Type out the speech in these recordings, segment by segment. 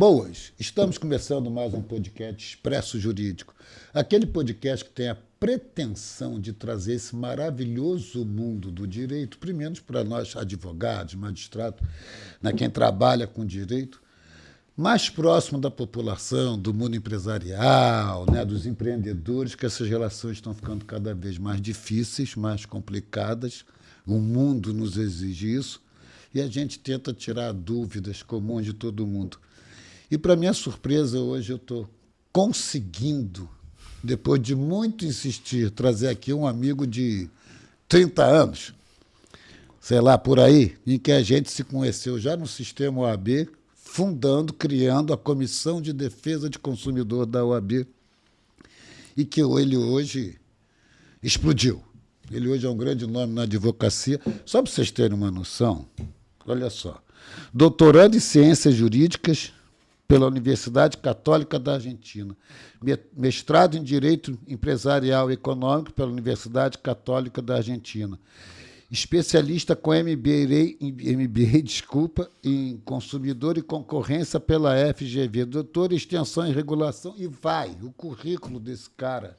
Boas, estamos começando mais um podcast Expresso Jurídico. Aquele podcast que tem a pretensão de trazer esse maravilhoso mundo do direito, primeiro para nós advogados, magistrados, quem trabalha com direito, mais próximo da população, do mundo empresarial, dos empreendedores, que essas relações estão ficando cada vez mais difíceis, mais complicadas. O mundo nos exige isso e a gente tenta tirar dúvidas comuns de todo mundo. E, para minha surpresa, hoje eu estou conseguindo, depois de muito insistir, trazer aqui um amigo de 30 anos, sei lá, por aí, em que a gente se conheceu já no sistema OAB, fundando, criando a Comissão de Defesa de Consumidor da OAB, e que ele hoje explodiu. Ele hoje é um grande nome na advocacia. Só para vocês terem uma noção, olha só, doutorando em Ciências Jurídicas pela Universidade Católica da Argentina, mestrado em Direito Empresarial e Econômico pela Universidade Católica da Argentina, especialista com MBA em Consumidor e Concorrência pela FGV, doutor em Extensão e Regulação, e vai. O currículo desse cara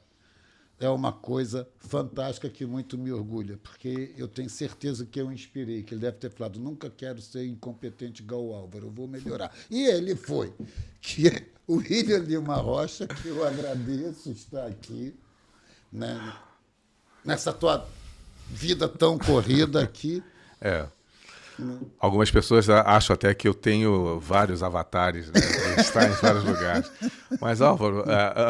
é uma coisa fantástica que muito me orgulha, porque eu tenho certeza que eu inspirei, que ele deve ter falado, nunca quero ser incompetente igual o Álvaro, eu vou melhorar. E ele foi. Que é o William Lima Rocha, que eu agradeço estar aqui, nessa tua vida tão corrida aqui. Algumas pessoas acham até que eu tenho vários avatares, de estar em vários lugares. Mas, Álvaro,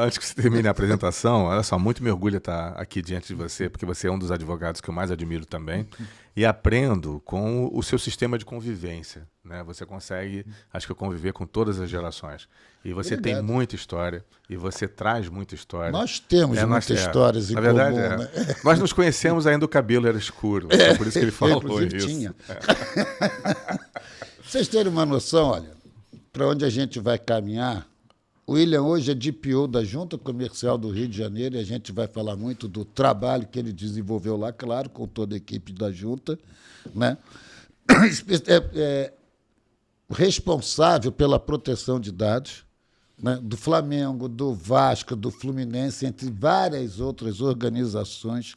antes que você termine a apresentação, olha só, muito me orgulho estar aqui diante de você, porque você é um dos advogados que eu mais admiro também, e aprendo com o seu sistema de convivência. Você consegue, acho que, conviver com todas as gerações. E você tem muita história, e você traz muita história. Nós temos muitas histórias em comum. Na verdade, nós nos conhecemos ainda, o cabelo era escuro. É por isso que ele falou isso. Tinha. Vocês terem uma noção, olha, para onde a gente vai caminhar, o William hoje é DPO da Junta Comercial do Rio de Janeiro, e a gente vai falar muito do trabalho que ele desenvolveu lá, claro, com toda a equipe da Junta, responsável pela proteção de dados, do Flamengo, do Vasco, do Fluminense, entre várias outras organizações,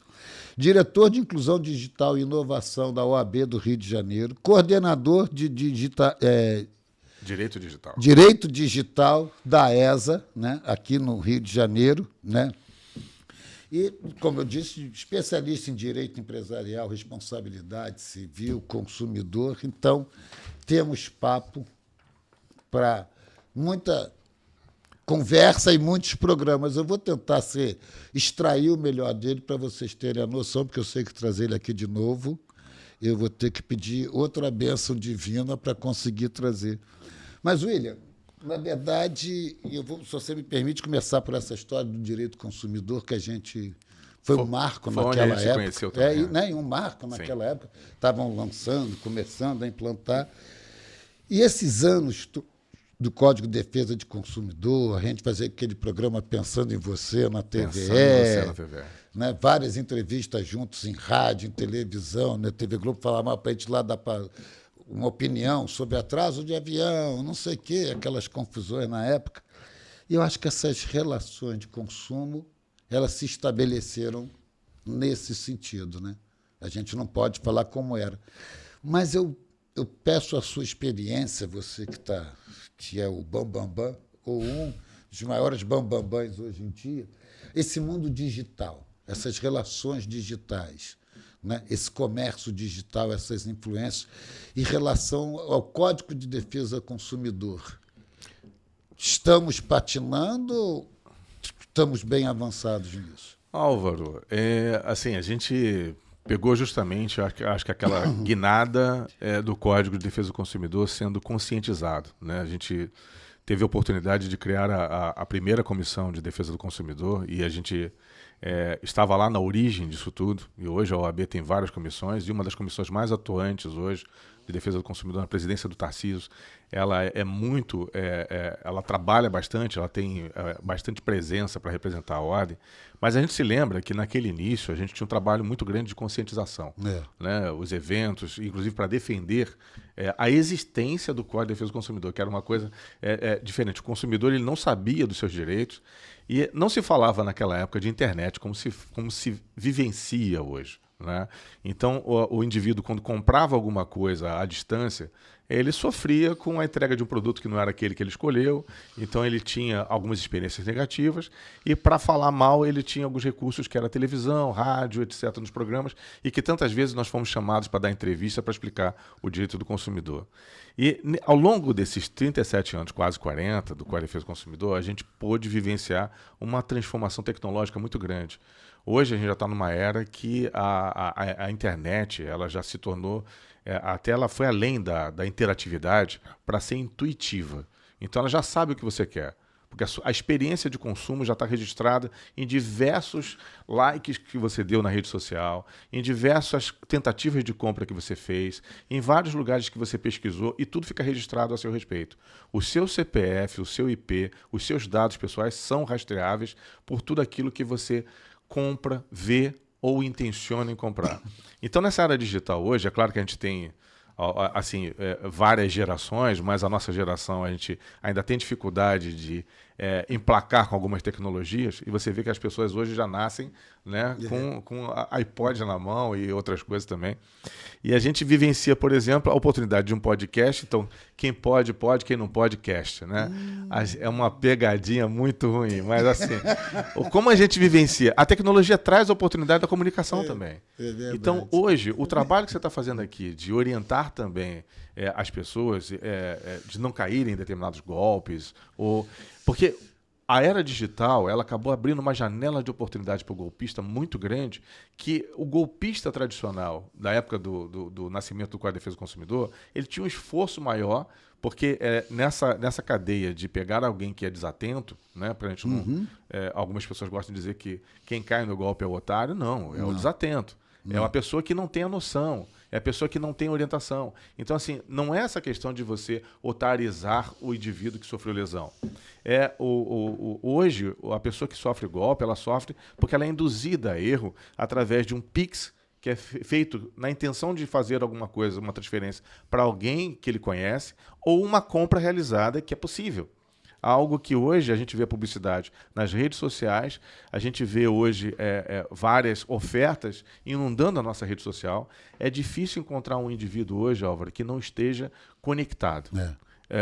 diretor de Inclusão Digital e Inovação da OAB do Rio de Janeiro, coordenador de Direito Digital da ESA, aqui no Rio de Janeiro, E, como eu disse, especialista em direito empresarial, responsabilidade civil, consumidor. Então, temos papo para muita conversa e muitos programas. Eu vou tentar extrair o melhor dele para vocês terem a noção, porque eu sei que trazer ele aqui de novo, eu vou ter que pedir outra bênção divina para conseguir trazer. Mas, William, na verdade, se você me permite começar por essa história do direito consumidor, que a gente foi um marco naquela época. Conheceu também, um marco naquela época. Estavam lançando, começando a implantar. E esses anos do Código de Defesa de Consumidor, a gente fazia aquele programa Pensando em Você na TVE, várias entrevistas juntos em rádio, em televisão, na TV Globo, falava para a gente lá dar uma opinião sobre atraso de avião, não sei o quê, aquelas confusões na época. E eu acho que essas relações de consumo elas se estabeleceram nesse sentido. A gente não pode falar como era. Mas eu peço a sua experiência, você que é o bambambam, ou um dos maiores bambambãs hoje em dia, esse mundo digital, essas relações digitais, esse comércio digital, essas influências, em relação ao Código de Defesa do Consumidor. Estamos patinando ou estamos bem avançados nisso? Álvaro, a gente pegou justamente, acho que aquela guinada do Código de Defesa do Consumidor sendo conscientizado. A gente teve a oportunidade de criar a primeira Comissão de Defesa do Consumidor e a gente estava lá na origem disso tudo. E hoje a OAB tem várias comissões e uma das comissões mais atuantes hoje de Defesa do Consumidor, na presidência do Tarcísio, ela ela trabalha bastante, ela tem bastante presença para representar a ordem, mas a gente se lembra que naquele início a gente tinha um trabalho muito grande de conscientização, né? Os eventos, inclusive para defender a existência do Código de Defesa do Consumidor, que era uma coisa diferente. O consumidor ele não sabia dos seus direitos e não se falava naquela época de internet como se vivencia hoje, né? Então, o indivíduo, quando comprava alguma coisa à distância, ele sofria com a entrega de um produto que não era aquele que ele escolheu, então ele tinha algumas experiências negativas, e para falar mal ele tinha alguns recursos que era televisão, rádio, etc., nos programas, e que tantas vezes nós fomos chamados para dar entrevista para explicar o direito do consumidor. E ao longo desses 37 anos, quase 40, do Código de Defesa do Consumidor, a gente pôde vivenciar uma transformação tecnológica muito grande. Hoje a gente já está numa era que a internet ela já se tornou, até ela foi além da interatividade para ser intuitiva. Então ela já sabe o que você quer, porque a experiência de consumo já está registrada em diversos likes que você deu na rede social, em diversas tentativas de compra que você fez, em vários lugares que você pesquisou, e tudo fica registrado a seu respeito. O seu CPF, o seu IP, os seus dados pessoais são rastreáveis por tudo aquilo que você compra, vê ou intenciona em comprar. Então, nessa área digital hoje, é claro que a gente tem assim, várias gerações, mas a nossa geração a gente ainda tem dificuldade de emplacar com algumas tecnologias, e você vê que as pessoas hoje já nascem, né, com a iPod na mão e outras coisas também. E a gente vivencia, por exemplo, a oportunidade de um podcast. Então, quem pode, quem não pode, cast, né? É uma pegadinha muito ruim, mas assim, como a gente vivencia, a tecnologia traz a oportunidade da comunicação também. Então, hoje, o trabalho que você está fazendo aqui de orientar também as pessoas, de não caírem em determinados golpes, porque a era digital ela acabou abrindo uma janela de oportunidade para o golpista muito grande, que o golpista tradicional, da época do nascimento do Código de Defesa do Consumidor, ele tinha um esforço maior, porque nessa cadeia de pegar alguém que é desatento, né, pra gente não, algumas pessoas gostam de dizer que quem cai no golpe é o otário. Não, o desatento. É uma pessoa que não tem a noção, é a pessoa que não tem orientação. Então, assim, não é essa questão de você otarizar o indivíduo que sofreu lesão. Hoje, a pessoa que sofre golpe, ela sofre porque ela é induzida a erro através de um Pix que é feito na intenção de fazer alguma coisa, uma transferência para alguém que ele conhece, ou uma compra realizada que é possível. Algo que hoje a gente vê publicidade nas redes sociais, a gente vê hoje várias ofertas inundando a nossa rede social. É difícil encontrar um indivíduo hoje, Álvaro, que não esteja conectado.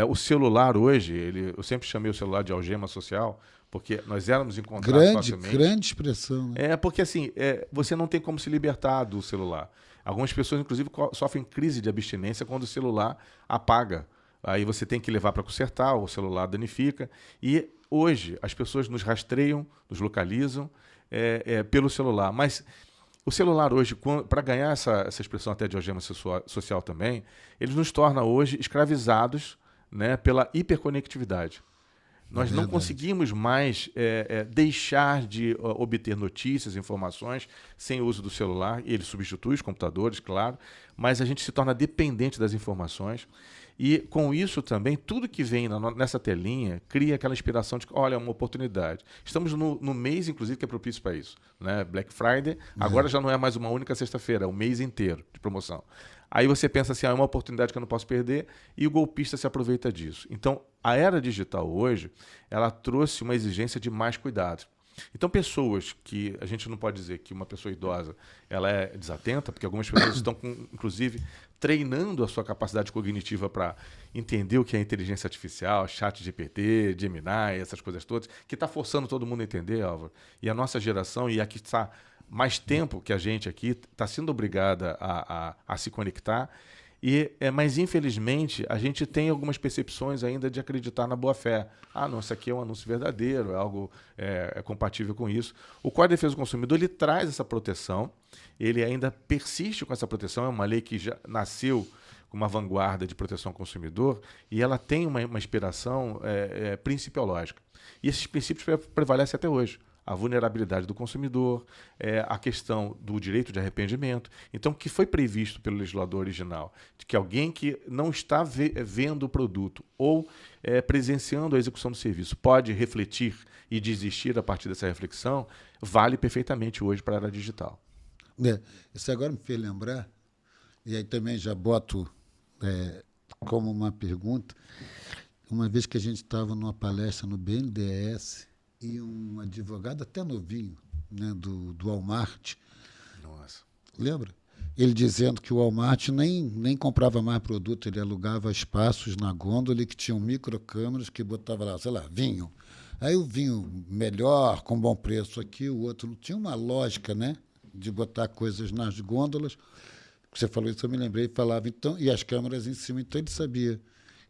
O celular hoje, eu sempre chamei o celular de algema social, porque nós éramos encontrados facilmente. Grande expressão. Né? Porque assim, você não tem como se libertar do celular. Algumas pessoas, inclusive, sofrem crise de abstinência quando o celular apaga. Aí você tem que levar para consertar, o celular danifica. E hoje as pessoas nos rastreiam, nos localizam pelo celular. Mas o celular hoje, para ganhar essa expressão até de algema social também, ele nos torna hoje escravizados, né, pela hiperconectividade. Nós não conseguimos mais deixar de obter notícias, informações, sem o uso do celular. Ele substitui os computadores, claro, mas a gente se torna dependente das informações. E, com isso também, tudo que vem nessa telinha cria aquela inspiração de, olha, uma oportunidade. Estamos no mês, inclusive, que é propício para isso, né? Black Friday, agora já não é mais uma única sexta-feira, é o mês inteiro de promoção. Aí você pensa assim, é uma oportunidade que eu não posso perder, e o golpista se aproveita disso. Então, a era digital hoje, ela trouxe uma exigência de mais cuidado. Então, pessoas que a gente não pode dizer que uma pessoa idosa ela é desatenta, porque algumas pessoas estão, inclusive, treinando a sua capacidade cognitiva para entender o que é inteligência artificial, chat GPT, Gemini, essas coisas todas, que está forçando todo mundo a entender, Álvaro. E a nossa geração, e a que está mais tempo que a gente aqui, está sendo obrigada a se conectar. Mas, infelizmente, a gente tem algumas percepções ainda de acreditar na boa-fé. Não, isso aqui é um anúncio verdadeiro, é algo compatível com isso. O Código de Defesa do Consumidor ele traz essa proteção, ele ainda persiste com essa proteção, é uma lei que já nasceu com uma vanguarda de proteção ao consumidor, e ela tem uma inspiração principiológica. E esses princípios prevalecem até hoje. a vulnerabilidade do consumidor, a questão do direito de arrependimento. Então, o que foi previsto pelo legislador original, de que alguém que não está vendo o produto ou presenciando a execução do serviço pode refletir e desistir a partir dessa reflexão, vale perfeitamente hoje para a área digital. Isso agora me fez lembrar, e aí também já boto como uma pergunta, uma vez que a gente estava numa palestra no BNDES e um advogado até novinho, né, do Walmart, Nossa. lembra? Ele dizendo que o Walmart nem comprava mais produto, ele alugava espaços na gôndola e que tinham microcâmeras que botava lá, sei lá, vinho. Aí o vinho melhor, com bom preço aqui, o outro não tinha uma lógica, né, de botar coisas nas gôndolas. Você falou isso, eu me lembrei, falava, então, e as câmeras em cima, então ele sabia.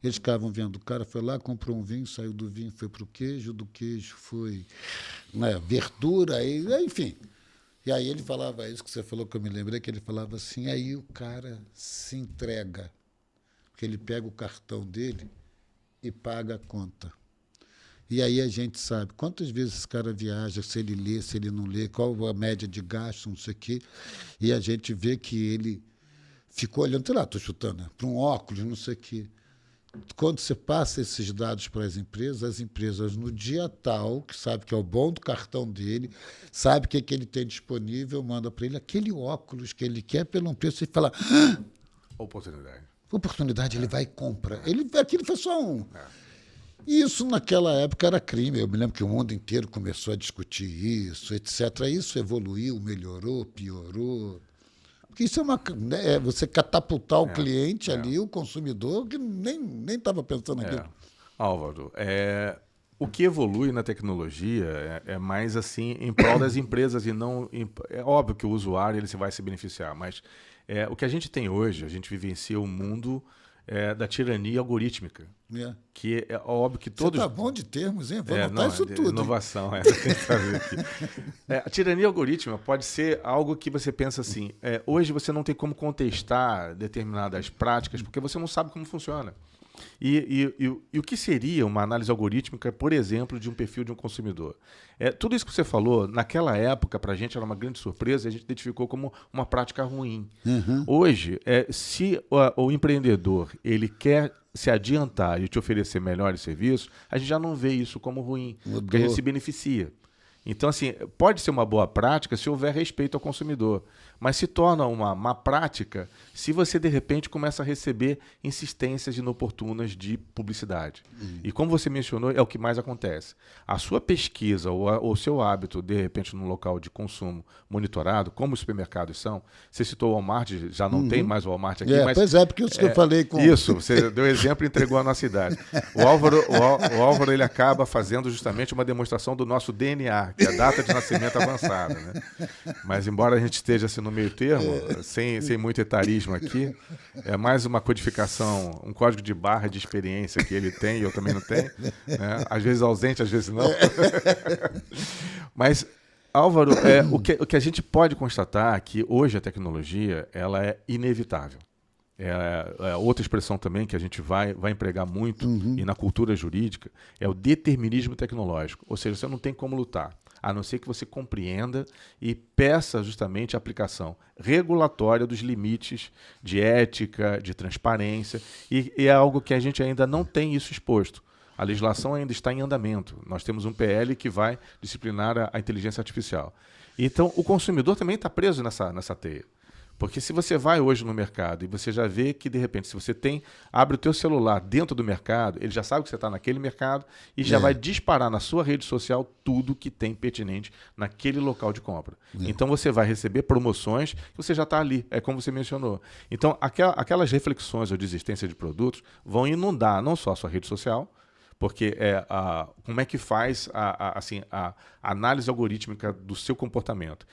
Eles ficavam vendo, o cara foi lá, comprou um vinho, saiu do vinho, foi para o queijo, do queijo foi, né, verdura, enfim. E aí ele falava isso que você falou, que eu me lembrei, que ele falava assim, aí o cara se entrega, porque ele pega o cartão dele e paga a conta. E aí a gente sabe quantas vezes esse cara viaja, se ele lê, se ele não lê, qual a média de gasto, não sei o quê, e a gente vê que ele ficou olhando, sei lá, estou chutando, né, para um óculos, não sei o quê. Quando você passa esses dados para as empresas no dia tal, que sabe que é o bom do cartão dele, sabe o que ele tem disponível, manda para ele aquele óculos que ele quer pelo preço e fala... Oportunidade, ele vai e compra. Aquilo foi só um... Isso, naquela época, era crime. Eu me lembro que o mundo inteiro começou a discutir isso, etc. Isso evoluiu, melhorou, piorou... Porque isso você catapultar o cliente ali, o consumidor, que nem estava pensando naquilo. Álvaro, o que evolui na tecnologia é mais assim em prol das empresas e não... É óbvio que o usuário ele vai se beneficiar, mas o que a gente tem hoje, a gente vivencia o mundo da tirania algorítmica. Que é óbvio que todos... Você tá bom de termos, hein? Vou anotar isso tudo. Inovação, tem que saber aqui. A tirania algorítmica pode ser algo que você pensa assim, hoje você não tem como contestar determinadas práticas porque você não sabe como funciona. E o que seria uma análise algorítmica, por exemplo, de um perfil de um consumidor? Tudo isso que você falou, naquela época, para a gente era uma grande surpresa, a gente identificou como uma prática ruim. Uhum. Hoje, se o empreendedor ele quer se adiantar e te oferecer melhores serviços, a gente já não vê isso como ruim, porque a gente se beneficia. Então, assim, pode ser uma boa prática se houver respeito ao consumidor, mas se torna uma má prática se você, de repente, começa a receber insistências inoportunas de publicidade. E como você mencionou, é o que mais acontece. A sua pesquisa ou o seu hábito, de repente, num local de consumo monitorado, como os supermercados são, você citou o Walmart, já não tem mais o Walmart aqui, mas... Pois porque isso que eu falei com... Isso, você deu exemplo e entregou a nossa idade. O Álvaro ele acaba fazendo justamente uma demonstração do nosso DNA, que é a data de nascimento avançada, né? Mas embora a gente esteja assim, no meio termo, sem muito etarismo aqui, é mais uma codificação, um código de barra de experiência que ele tem e eu também não tenho, né? Às vezes ausente, às vezes não. Mas, Álvaro, o que a gente pode constatar é que hoje a tecnologia ela é inevitável. Outra expressão também que a gente vai empregar muito e na cultura jurídica é o determinismo tecnológico. Ou seja, você não tem como lutar, a não ser que você compreenda e peça justamente a aplicação regulatória dos limites de ética, de transparência, e é algo que a gente ainda não tem isso exposto. A legislação ainda está em andamento. Nós temos um PL que vai disciplinar a inteligência artificial. Então, o consumidor também está preso nessa teia. Porque se você vai hoje no mercado e você já vê que, de repente, se você abre o teu celular dentro do mercado, ele já sabe que você está naquele mercado e já vai disparar na sua rede social tudo que tem pertinente naquele local de compra. Então, você vai receber promoções que você já está ali, como você mencionou. Então, aquelas reflexões ou de existência de produtos vão inundar não só a sua rede social, porque como é que faz a análise algorítmica do seu comportamento?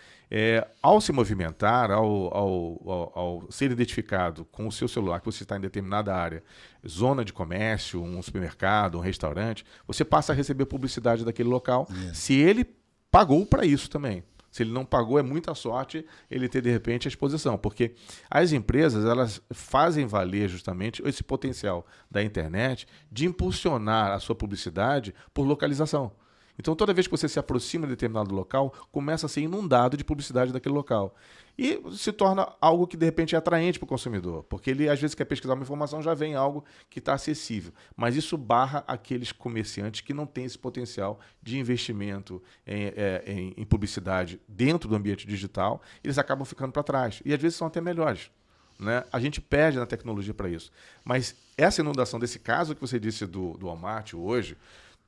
Ao se movimentar, ao ser identificado com o seu celular, que você está em determinada área, zona de comércio, um supermercado, um restaurante, você passa a receber publicidade daquele local, se ele pagou para isso também. Se ele não pagou, é muita sorte ele ter, de repente, a exposição. Porque as empresas elas fazem valer justamente esse potencial da internet de impulsionar a sua publicidade por localização. Então, toda vez que você se aproxima de determinado local, começa a ser inundado de publicidade daquele local. E se torna algo que, de repente, é atraente para o consumidor, porque ele, às vezes, quer pesquisar uma informação, já vem algo que está acessível. Mas isso barra aqueles comerciantes que não têm esse potencial de investimento em publicidade dentro do ambiente digital, eles acabam ficando para trás. E, às vezes, são até melhores. Né? A gente perde na tecnologia para isso. Mas essa inundação desse caso que você disse do Walmart hoje,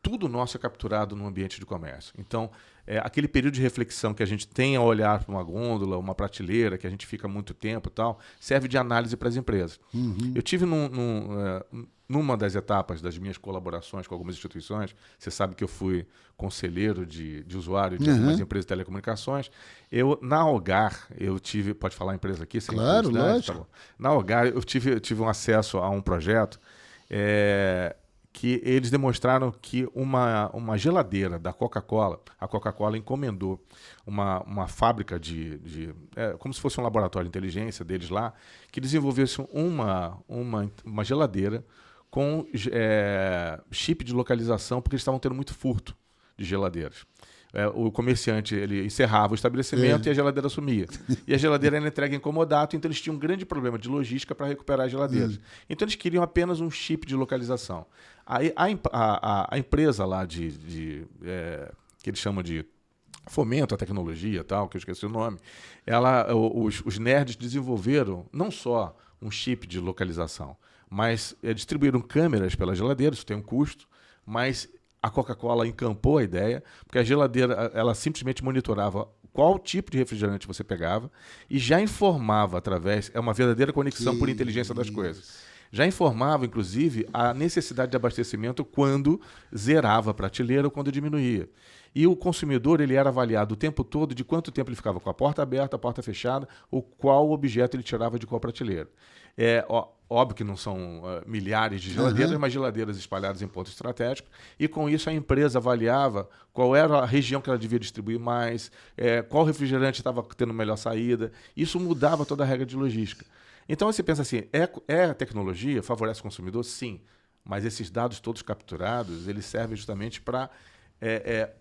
tudo nosso é capturado no ambiente de comércio. Então, aquele período de reflexão que a gente tem ao olhar para uma gôndola, uma prateleira, que a gente fica muito tempo e tal, serve de análise para as empresas. Eu tive numa das etapas das minhas colaborações com algumas instituições, você sabe que eu fui conselheiro de usuário de algumas empresas de telecomunicações. Na Algar, eu tive... Pode falar a empresa aqui? Claro, lógico. Tá, na Algar, eu tive um acesso a um projeto que eles demonstraram que uma geladeira da Coca-Cola, a Coca-Cola encomendou uma fábrica como se fosse um laboratório de inteligência deles lá, que desenvolvesse uma geladeira com chip de localização, porque eles estavam tendo muito furto de geladeiras. O comerciante ele encerrava o estabelecimento e a geladeira sumia. E a geladeira era entregue em comodato, então eles tinham um grande problema de logística para recuperar as geladeiras. Então eles queriam apenas um chip de localização. Aí a empresa lá que eles chamam de fomento à tecnologia, tal, que eu esqueci o nome, os nerds desenvolveram não só um chip de localização, mas distribuíram câmeras pela geladeira, isso tem um custo, mas a Coca-Cola encampou a ideia, porque a geladeira ela simplesmente monitorava qual tipo de refrigerante você pegava e já informava é uma verdadeira conexão por inteligência das coisas. Já informava, inclusive, a necessidade de abastecimento quando zerava a prateleira ou quando diminuía. E o consumidor ele era avaliado o tempo todo de quanto tempo ele ficava com a porta aberta, a porta fechada, ou qual objeto ele tirava de qual prateleira. Óbvio que não são milhares de geladeiras, mas geladeiras espalhadas em pontos estratégicos, e com isso a empresa avaliava qual era a região que ela devia distribuir mais, qual refrigerante estava tendo melhor saída. Isso mudava toda a regra de logística. Então você pensa assim, a tecnologia favorece o consumidor? Sim, mas esses dados todos capturados, eles servem justamente para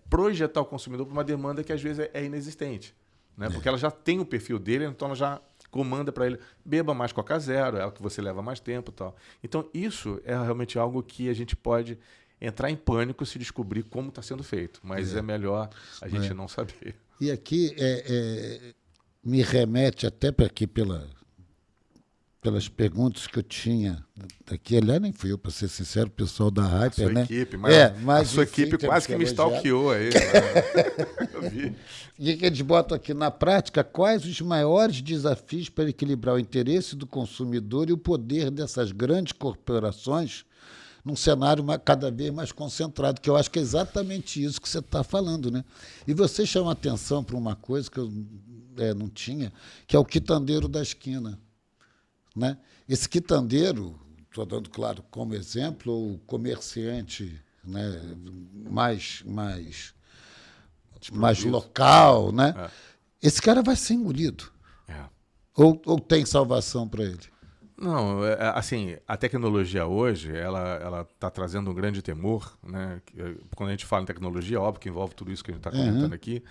projetar o consumidor para uma demanda que às vezes é inexistente, né? Porque ela já tem o perfil dele, então ela já comanda para ele, beba mais Coca Zero, é o que você leva mais tempo e tal. Então isso é realmente algo que a gente pode entrar em pânico se descobrir como está sendo feito, mas é melhor a gente não saber. E aqui me remete até para aqui pelas perguntas que eu tinha aqui, aliás, nem fui eu, para ser sincero, o pessoal da Hyper, né? Equipe, mas a sua equipe quase que me stalkeou aí. Eu vi. E que eles botam aqui, na prática, quais os maiores desafios para equilibrar o interesse do consumidor e o poder dessas grandes corporações num cenário cada vez mais concentrado, que eu acho que é exatamente isso que você está falando, né? E você chama atenção para uma coisa que eu não tinha, que é o quitandeiro da esquina. Né? Esse quitandeiro, estou dando, claro, como exemplo, o comerciante, né, mais local, né? Esse cara vai ser engolido. Ou tem salvação para ele? Não, assim, a tecnologia hoje, ela está trazendo um grande temor, né? Quando a gente fala em tecnologia, óbvio que envolve tudo isso que a gente está comentando aqui.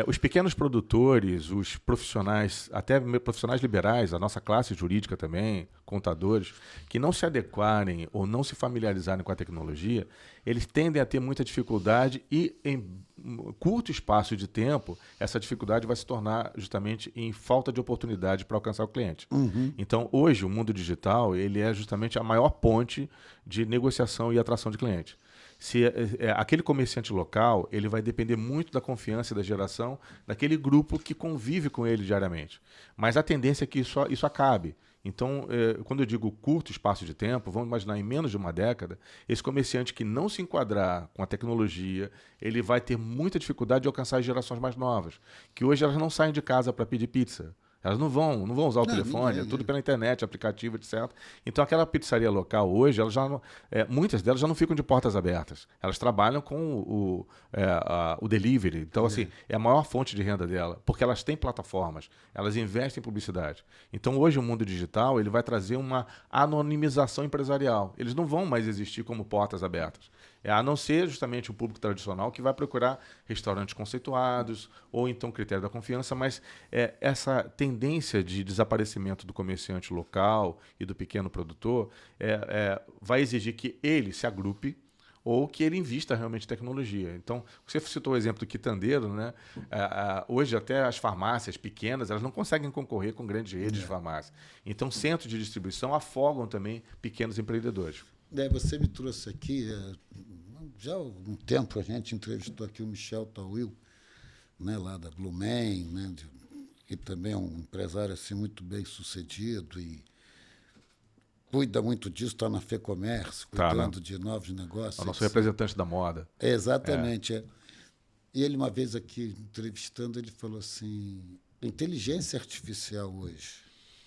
Os pequenos produtores, os profissionais, até profissionais liberais, a nossa classe jurídica também, contadores, que não se adequarem ou não se familiarizarem com a tecnologia, eles tendem a ter muita dificuldade e, em curto espaço de tempo, essa dificuldade vai se tornar justamente em falta de oportunidade para alcançar o cliente. Então, hoje, o mundo digital ele é justamente a maior ponte de negociação e atração de cliente. Se aquele comerciante local, ele vai depender muito da confiança e da geração daquele grupo que convive com ele diariamente. Mas a tendência é que isso acabe. Então, quando eu digo curto espaço de tempo, vamos imaginar em menos de uma década, esse comerciante que não se enquadrar com a tecnologia, ele vai ter muita dificuldade de alcançar as gerações mais novas, que hoje elas não saem de casa para pedir pizza. Elas não vão usar o telefone, ninguém, é tudo pela internet, aplicativo, etc. Então, aquela pizzaria local hoje, elas já não, muitas delas já não ficam de portas abertas. Elas trabalham com o delivery. Então, assim, é a maior fonte de renda dela, porque elas têm plataformas, elas investem em publicidade. Então, hoje, o mundo digital ele vai trazer uma anonimização empresarial. Eles não vão mais existir como portas abertas. A não ser justamente o público tradicional que vai procurar restaurantes conceituados ou então critério da confiança, mas essa tendência de desaparecimento do comerciante local e do pequeno produtor vai exigir que ele se agrupe ou que ele invista realmente em tecnologia. Então, você citou o exemplo do quitandeiro, né? Hoje até as farmácias pequenas elas não conseguem concorrer com grandes redes de farmácia. Então, centros de distribuição afogam também pequenos empreendedores. Você me trouxe aqui, já há um tempo a gente entrevistou aqui o Michel Tawil, né, lá da Blumen, né, que também é um empresário assim, muito bem sucedido e cuida muito disso, está na FEComércio, cuidando de novos negócios. É o nosso representante da moda. Exatamente. E ele, uma vez aqui entrevistando, ele falou assim, a inteligência artificial hoje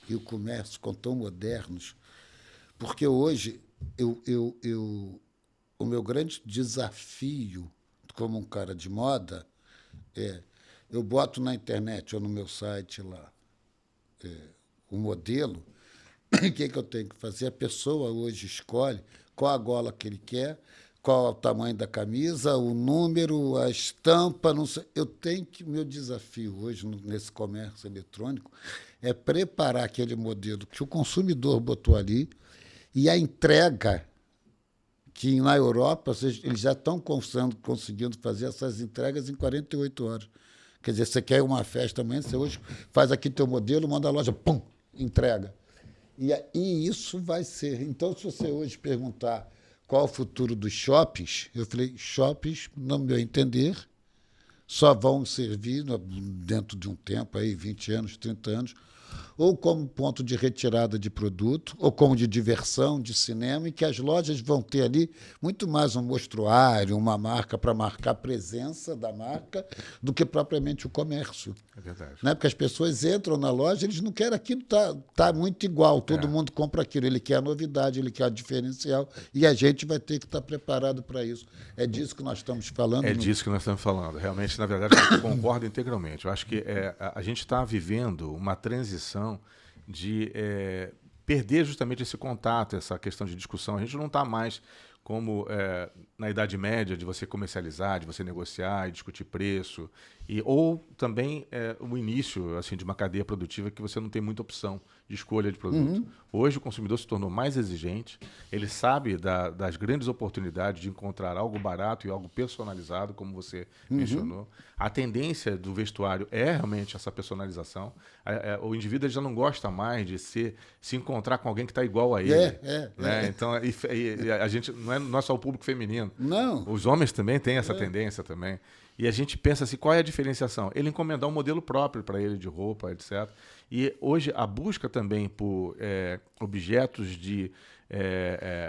e o comércio ficam tão modernos, porque hoje o meu grande desafio como um cara de moda eu boto na internet ou no meu site lá o modelo, o que eu tenho que fazer? A pessoa hoje escolhe qual a gola que ele quer, qual é o tamanho da camisa, o número, a estampa, não sei. Meu desafio hoje nesse comércio eletrônico é preparar aquele modelo que o consumidor botou ali e a entrega, que na Europa eles já estão conseguindo fazer essas entregas em 48 horas. Quer dizer, você quer uma festa amanhã, você hoje faz aqui teu modelo, manda a loja, pum, entrega. E isso vai ser. Então, se você hoje perguntar qual é o futuro dos shoppings, eu falei, shoppings, no meu entender, só vão servir dentro de um tempo, aí, 20 anos, 30 anos, ou como ponto de retirada de produto, ou como de diversão, de cinema, e que as lojas vão ter ali muito mais um mostruário, uma marca para marcar a presença da marca, do que propriamente o comércio. É verdade. Né? Porque as pessoas entram na loja, eles não querem aquilo, tá muito igual, todo mundo compra aquilo, ele quer a novidade, ele quer o diferencial, e a gente vai ter que estar preparado para isso. É disso que nós estamos falando. Disso que nós estamos falando. Realmente, na verdade, eu concordo integralmente. Eu acho que a gente está vivendo uma transição de perder justamente esse contato, essa questão de discussão. A gente não está mais como na Idade Média, de você comercializar, de você negociar e discutir preço, ou também o início assim, de uma cadeia produtiva que você não tem muita opção de escolha de produto. Hoje o consumidor se tornou mais exigente, ele sabe das grandes oportunidades de encontrar algo barato e algo personalizado, como você mencionou. A tendência do vestuário é realmente essa personalização. O indivíduo já não gosta mais de se encontrar com alguém que está igual a ele. Né? Então, a gente não é só o público feminino. Não. Os homens também têm essa tendência também. E a gente pensa assim, qual é a diferenciação? Ele encomendar um modelo próprio para ele de roupa, etc. E hoje a busca também por objetos de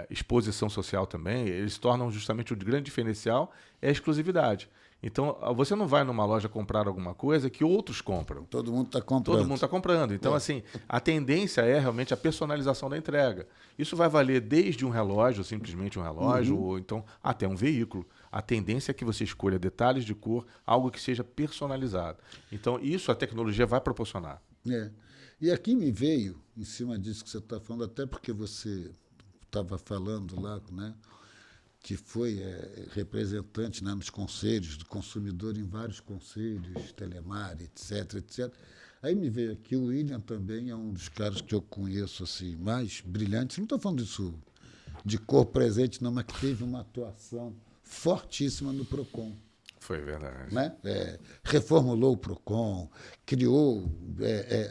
exposição social também, eles tornam justamente o grande diferencial é a exclusividade. Então, você não vai numa loja comprar alguma coisa que outros compram. Todo mundo está comprando. Todo mundo está comprando. Então, assim, a tendência é realmente a personalização da entrega. Isso vai valer desde um relógio, simplesmente um relógio, ou então até um veículo. A tendência é que você escolha detalhes de cor, algo que seja personalizado. Então, isso a tecnologia vai proporcionar. E aqui me veio, em cima disso que você está falando, até porque você estava falando lá, né? Que foi representante, né, nos conselhos do consumidor, em vários conselhos, Telemar, etc, etc. Aí me veio aqui, o William também é um dos caras que eu conheço assim, mais brilhantes. Não estou falando disso de cor presente, não, mas que teve uma atuação fortíssima no PROCON. Foi verdade. Né? Reformulou o PROCON, criou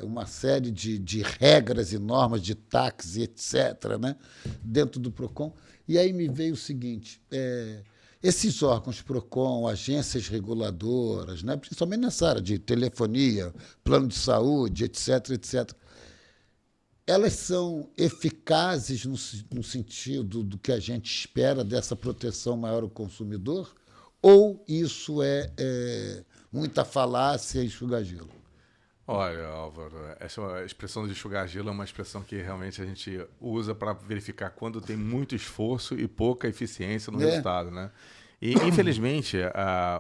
uma série de regras e normas de táxi, etc., né? Dentro do PROCON. E aí me veio o seguinte, esses órgãos PROCON, agências reguladoras, né? Principalmente nessa área de telefonia, plano de saúde, etc., etc., elas são eficazes no sentido do que a gente espera dessa proteção maior ao consumidor? Ou isso é muita falácia e enxuga-gelo? Olha, Álvaro, essa expressão de enxugar gelo é uma expressão que realmente a gente usa para verificar quando tem muito esforço e pouca eficiência no resultado, né? E, infelizmente,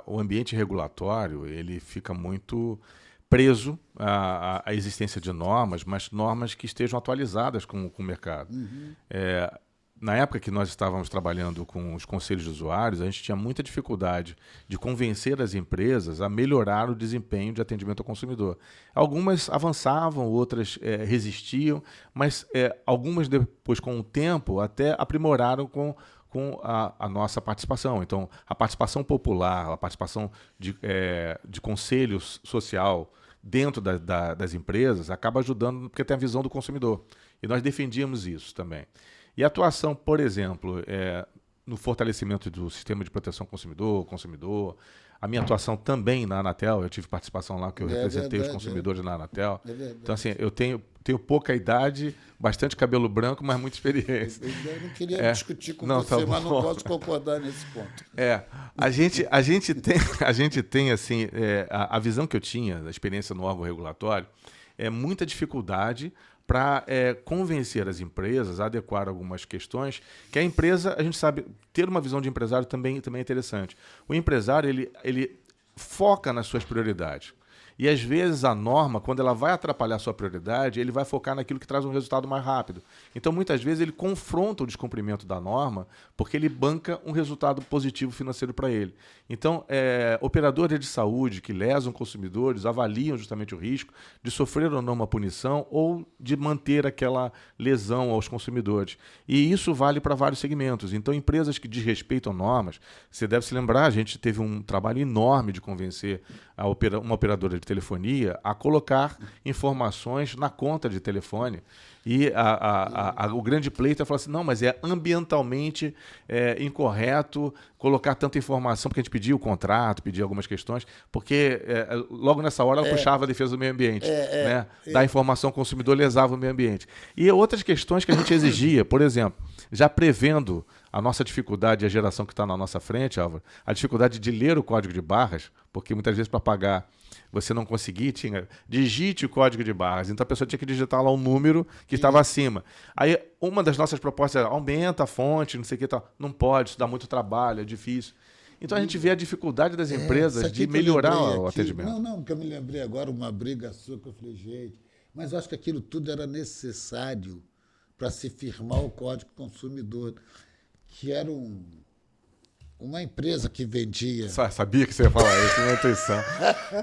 o ambiente regulatório ele fica muito preso à existência de normas, mas normas que estejam atualizadas com o mercado. Na época que nós estávamos trabalhando com os conselhos de usuários, a gente tinha muita dificuldade de convencer as empresas a melhorar o desempenho de atendimento ao consumidor. Algumas avançavam, outras resistiam, mas algumas depois, com o tempo, até aprimoraram com a nossa participação. Então, a participação popular, a participação de conselho social dentro das empresas acaba ajudando, porque tem a visão do consumidor. E nós defendíamos isso também. E a atuação, por exemplo, no fortalecimento do sistema de proteção ao consumidor, a minha atuação também na Anatel, eu tive participação lá, que eu representei os consumidores na Anatel. Então, assim, eu tenho pouca idade, bastante cabelo branco, mas muita experiência. Eu não queria discutir com você, mas não posso concordar nesse ponto. A gente tem assim, a visão que eu tinha da experiência no órgão regulatório, muita dificuldade para convencer as empresas a adequar algumas questões, que a empresa, a gente sabe, ter uma visão de empresário também é interessante. O empresário, ele foca nas suas prioridades. E, às vezes, a norma, quando ela vai atrapalhar a sua prioridade, ele vai focar naquilo que traz um resultado mais rápido. Então, muitas vezes, ele confronta o descumprimento da norma porque ele banca um resultado positivo financeiro para ele. Então, operadores de saúde que lesam consumidores avaliam justamente o risco de sofrer ou não uma punição ou de manter aquela lesão aos consumidores. E isso vale para vários segmentos. Então, empresas que desrespeitam normas, você deve se lembrar, a gente teve um trabalho enorme de convencer uma operadora de telefonia a colocar informações na conta de telefone. E o grande pleito é falar assim, não, mas é ambientalmente incorreto colocar tanta informação, porque a gente pedia o contrato, pedia algumas questões, porque logo nessa hora ela puxava a defesa do meio ambiente. Né? Da informação ao consumidor lesava o meio ambiente. E outras questões que a gente exigia, por exemplo, já prevendo a nossa dificuldade, a geração que está na nossa frente, Álvaro, a dificuldade de ler o código de barras, porque muitas vezes para pagar você não conseguia, digite o código de barras. Então a pessoa tinha que digitar lá um número que estava acima. Aí uma das nossas propostas era aumenta a fonte, não sei o que tal. Não pode, isso dá muito trabalho, é difícil. Então a gente vê a dificuldade das empresas de melhorar o atendimento. Não, porque eu me lembrei agora uma briga sua que eu falei, gente, mas eu acho que aquilo tudo era necessário para se firmar o Código Consumidor, que era uma empresa que vendia... Sabia que você ia falar isso, minha intuição.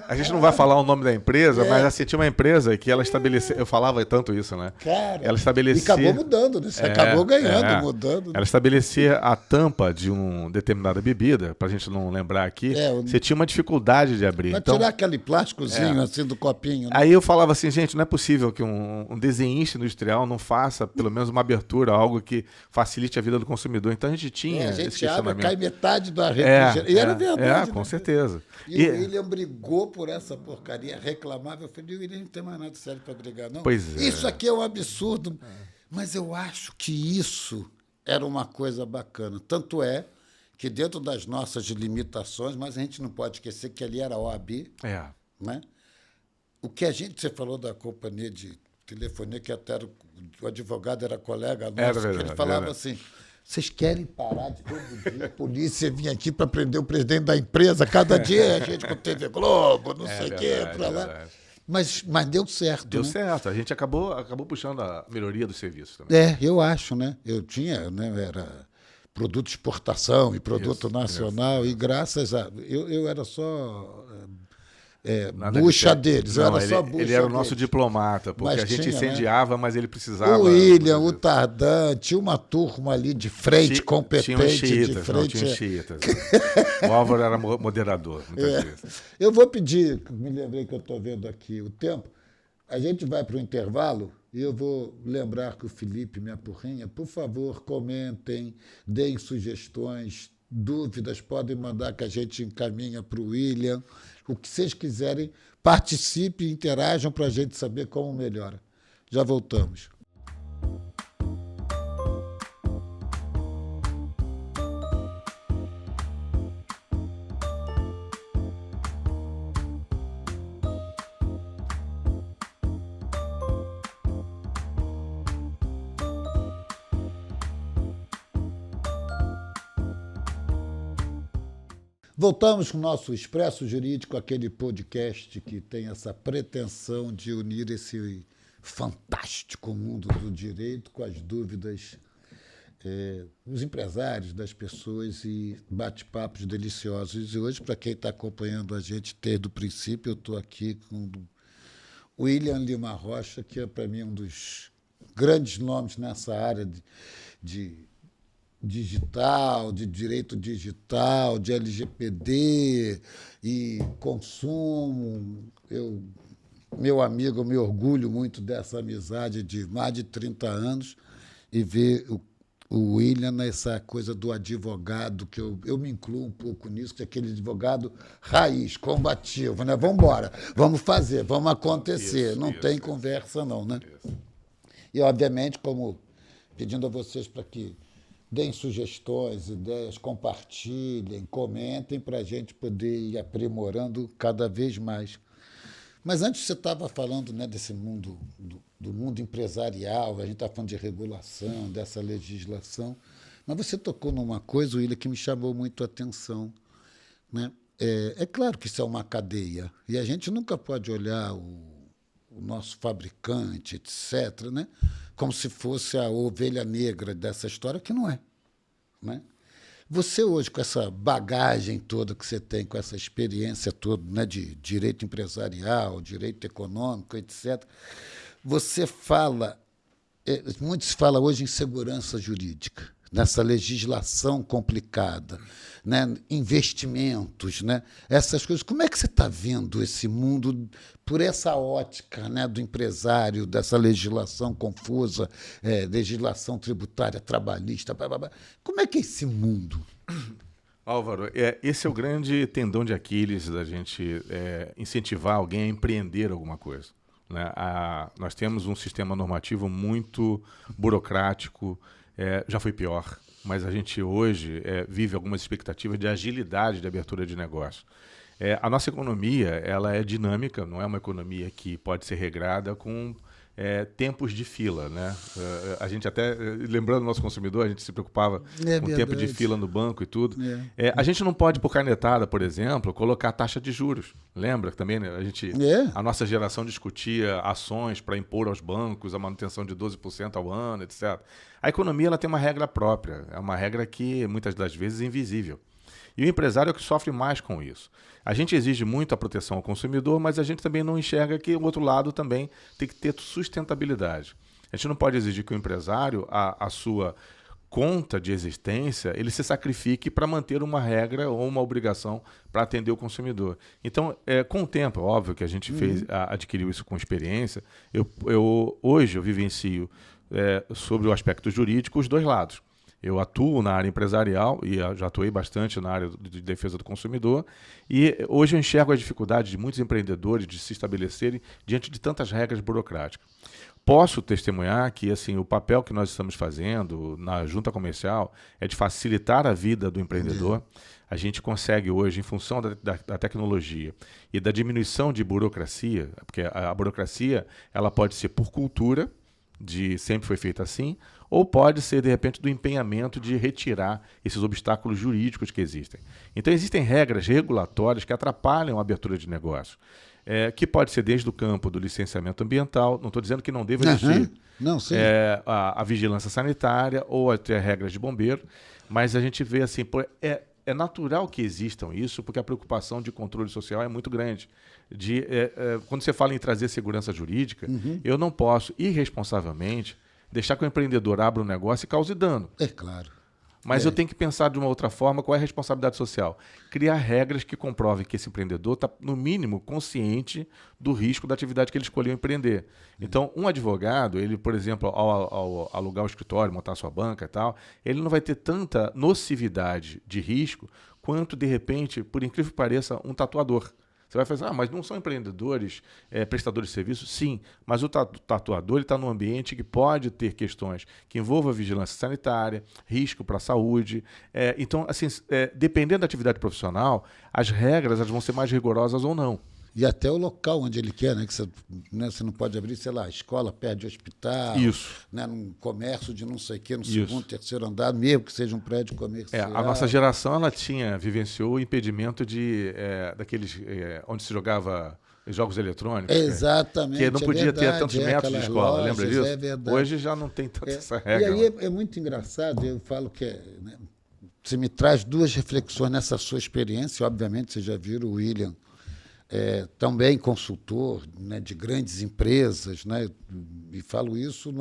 A gente não vai falar o nome da empresa, mas assim, tinha uma empresa que ela estabelecia... Eu falava tanto isso, né? Cara, ela estabelecia... E acabou mudando, né? Você acabou ganhando, mudando. Ela estabelecia a tampa de uma determinada bebida, para a gente não lembrar aqui. Você tinha uma dificuldade de abrir. Vai tirar aquele plásticozinho assim do copinho. Né? Aí eu falava assim, gente, não é possível que um desenhista industrial não faça pelo menos uma abertura, algo que facilite a vida do consumidor. Então a gente tinha esse questionamento. Cai metade da refrigeração. E era verdade. Com certeza. E o William brigou por essa porcaria, reclamava. Eu falei, o William não tem mais nada sério para brigar, não. Pois é. Isso aqui é um absurdo. Mas eu acho que isso era uma coisa bacana. Tanto é que dentro das nossas limitações, mas a gente não pode esquecer que ali era a OAB. Né? O que você falou da companhia de telefonia, que até o advogado era colega nosso, que ele falava assim... Vocês querem parar de todo dia a polícia vir aqui para prender o presidente da empresa? Cada dia a gente com TV Globo, não sei o quê, para lá. Mas deu certo. Deu certo. A gente acabou puxando a melhoria do serviço também. Eu acho, né? Eu tinha, né? Era produto de exportação e produto nacional, e graças a... Eu era só... bucha deles. Não, ele era o nosso diplomata, porque mas a gente incendiava, mas ele precisava... O William, o Tardan, tinha uma turma ali de frente, competente. Tinha os xiitas, tinha os xiitas. O Álvaro era moderador, muitas vezes. Eu vou pedir, me lembrei que eu estou vendo aqui o tempo, a gente vai para o intervalo e eu vou lembrar que o Felipe me apurrinha. Por favor, comentem, deem sugestões, dúvidas, podem mandar que a gente encaminha para o William. O que vocês quiserem, participem, interajam para a gente saber como melhora. Já voltamos. Voltamos com o nosso Expresso Jurídico, aquele podcast que tem essa pretensão de unir esse fantástico mundo do direito com as dúvidas dos empresários, das pessoas e bate-papos deliciosos. E hoje, para quem está acompanhando a gente desde o princípio, eu estou aqui com o William Lima Rocha, que é, para mim, um dos grandes nomes nessa área de digital, de direito digital, de LGPD e consumo. Meu amigo, eu me orgulho muito dessa amizade de mais de 30 anos e ver o William nessa coisa do advogado, que eu me incluo um pouco nisso, que é aquele advogado raiz, combativo, né? Vamos embora, vamos fazer, vamos acontecer, não tem conversa não, né? E, obviamente, como pedindo a vocês para que deem sugestões, ideias, compartilhem, comentem para a gente poder ir aprimorando cada vez mais. Mas antes você estava falando, né, desse mundo, do mundo empresarial, a gente está falando de regulação, dessa legislação, mas você tocou numa coisa, William, que me chamou muito a atenção, né? É claro que isso é uma cadeia, e a gente nunca pode olhar o nosso fabricante, etc., né, como se fosse a ovelha negra dessa história, que não é, né? Você hoje, com essa bagagem toda que você tem, com essa experiência toda, né, de direito empresarial, direito econômico, etc., você fala, muito se fala hoje em segurança jurídica, nessa legislação complicada, né, investimentos, né, essas coisas. Como é que você está vendo esse mundo por essa ótica, né, do empresário, dessa legislação confusa, legislação tributária, trabalhista, blá, blá, blá. Como é que é esse mundo? Álvaro, esse é o grande tendão de Aquiles da gente incentivar alguém a empreender alguma coisa, né? Nós temos um sistema normativo muito burocrático, já foi pior, mas a gente hoje vive algumas expectativas de agilidade de abertura de negócio. A nossa economia ela é dinâmica, não é uma economia que pode ser regrada com tempos de fila, né? A gente até, lembrando do nosso consumidor, a gente se preocupava com o tempo de fila no banco e tudo. A gente não pode, por canetada, por exemplo, colocar taxa de juros. Lembra também, né? A nossa geração discutia ações para impor aos bancos a manutenção de 12% ao ano, etc. A economia ela tem uma regra própria, é uma regra que muitas das vezes é invisível. E o empresário é o que sofre mais com isso. A gente exige muito a proteção ao consumidor, mas a gente também não enxerga que o outro lado também tem que ter sustentabilidade. A gente não pode exigir que o empresário, a sua conta de existência, ele se sacrifique para manter uma regra ou uma obrigação para atender o consumidor. Então, com o tempo, é óbvio que a gente adquiriu isso com experiência. Hoje eu vivencio sobre o aspecto jurídico os dois lados. Eu atuo na área empresarial e já atuei bastante na área de defesa do consumidor e hoje eu enxergo a dificuldade de muitos empreendedores de se estabelecerem diante de tantas regras burocráticas. Posso testemunhar que assim, o papel que nós estamos fazendo na junta comercial é de facilitar a vida do empreendedor. A gente consegue hoje, em função da tecnologia e da diminuição de burocracia, porque a burocracia ela pode ser por cultura, sempre foi feita assim, ou pode ser, de repente, do empenhamento de retirar esses obstáculos jurídicos que existem. Então, existem regras regulatórias que atrapalham a abertura de negócio, que pode ser desde o campo do licenciamento ambiental, não estou dizendo que não deva existir, a vigilância sanitária ou até regras de bombeiro, mas a gente vê assim, é natural que existam isso, porque a preocupação de controle social é muito grande. Quando você fala em trazer segurança jurídica, eu não posso, irresponsavelmente, deixar que o empreendedor abra um negócio e cause dano. É claro. Mas eu tenho que pensar de uma outra forma qual é a responsabilidade social. Criar regras que comprovem que esse empreendedor está, no mínimo, consciente do risco da atividade que ele escolheu empreender. Então, um advogado, ele, por exemplo, ao alugar o escritório, montar sua banca e tal, ele não vai ter tanta nocividade de risco quanto, de repente, por incrível que pareça, um tatuador. Você vai fazer, mas não são empreendedores, prestadores de serviços? Sim, mas o tatuador está num ambiente que pode ter questões que envolvam a vigilância sanitária, risco para a saúde. Então, assim, dependendo da atividade profissional, as regras elas vão ser mais rigorosas ou não. E até o local onde ele quer, né? Que você não pode abrir, sei lá, escola perto de hospital, Isso. né? Num comércio de não sei o quê, no Isso. segundo, terceiro andar, mesmo que seja um prédio comercial. A nossa geração ela vivenciou o impedimento daqueles onde se jogava jogos eletrônicos. Exatamente. Que não podia ter tantos metros de escola, lojas, lembra disso? É verdade. Hoje já não tem tanta essa regra. E aí é muito engraçado, eu falo que né, você me traz duas reflexões nessa sua experiência, obviamente vocês já viram o William, também consultor, né, de grandes empresas, né, e falo isso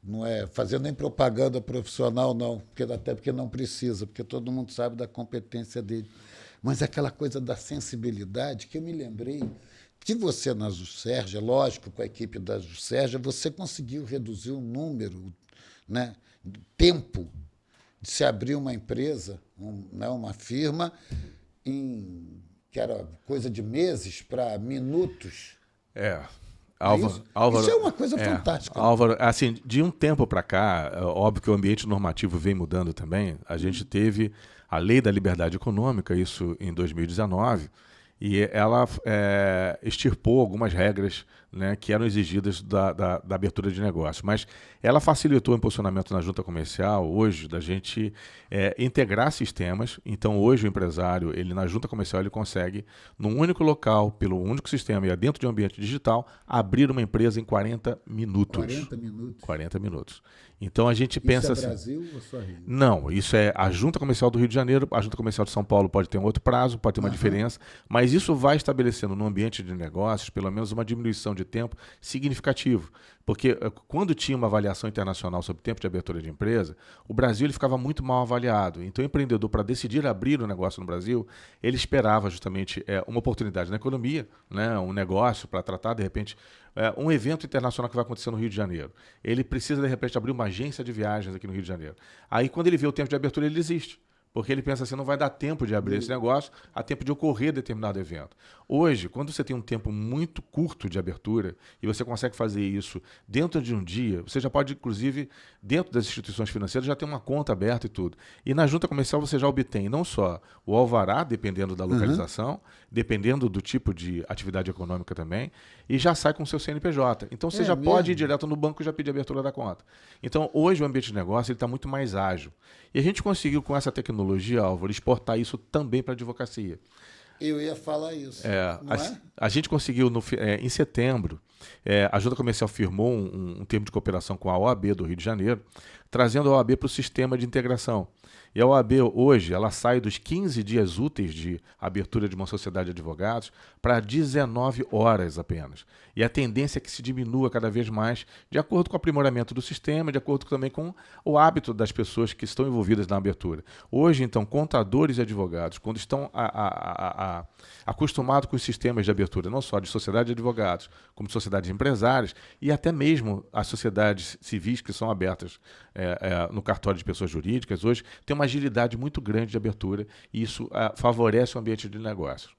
não é fazendo nem propaganda profissional, não, até porque não precisa, porque todo mundo sabe da competência dele. Mas aquela coisa da sensibilidade que eu me lembrei que você, na Juscerja, lógico, com a equipe da Juscerja, você conseguiu reduzir o número, né, tempo de se abrir uma empresa, uma firma, que era coisa de meses para minutos. Álvaro, isso é uma coisa fantástica. Álvaro, assim, de um tempo para cá, óbvio que o ambiente normativo vem mudando também. A gente teve a Lei da Liberdade Econômica, isso em 2019, e ela extirpou algumas regras, né, que eram exigidas da abertura de negócio. Mas ela facilitou o impulsionamento na junta comercial, hoje, da gente integrar sistemas. Então, hoje, o empresário, ele na junta comercial, ele consegue, num único local, pelo único sistema e dentro de um ambiente digital, abrir uma empresa em 40 minutos. 40 minutos. 40 minutos. Então, a gente pensa isso é assim... Brasil ou só Rio? Não, isso é a junta comercial do Rio de Janeiro, a junta comercial de São Paulo pode ter um outro prazo, pode ter uma diferença, mas isso vai estabelecendo no ambiente de negócios, pelo menos uma diminuição de tempo significativo. Porque quando tinha uma avaliação internacional sobre tempo de abertura de empresa, o Brasil ele ficava muito mal avaliado. Então, o empreendedor, para decidir abrir um negócio no Brasil, ele esperava justamente uma oportunidade na economia, né, um negócio para tratar, de repente, um evento internacional que vai acontecer no Rio de Janeiro. Ele precisa, de repente, abrir uma agência de viagens aqui no Rio de Janeiro. Aí, quando ele vê o tempo de abertura, ele desiste. Porque ele pensa assim, não vai dar tempo de abrir esse negócio, há tempo de ocorrer determinado evento. Hoje, quando você tem um tempo muito curto de abertura e você consegue fazer isso dentro de um dia, você já pode, inclusive, dentro das instituições financeiras, já ter uma conta aberta e tudo. E na junta comercial você já obtém não só o alvará, dependendo da localização, dependendo do tipo de atividade econômica também, e já sai com o seu CNPJ. Então você já pode ir direto no banco e já pedir a abertura da conta. Então, hoje o ambiente de negócio está muito mais ágil. E a gente conseguiu, com essa tecnologia, Álvaro, exportar isso também para a advocacia. Eu ia falar isso. A gente conseguiu, em setembro, a Junta Comercial firmou um termo de cooperação com a OAB do Rio de Janeiro, trazendo a OAB para o sistema de integração. E a OAB, hoje, ela sai dos 15 dias úteis de abertura de uma sociedade de advogados para 19 horas apenas. E a tendência é que se diminua cada vez mais, de acordo com o aprimoramento do sistema, de acordo também com o hábito das pessoas que estão envolvidas na abertura. Hoje, então, contadores e advogados, quando estão acostumados com os sistemas de abertura, não só de sociedade de advogados, como de sociedades empresárias, e até mesmo as sociedades civis que são abertas no cartório de pessoas jurídicas, hoje tem uma agilidade muito grande de abertura e isso favorece o ambiente de negócio.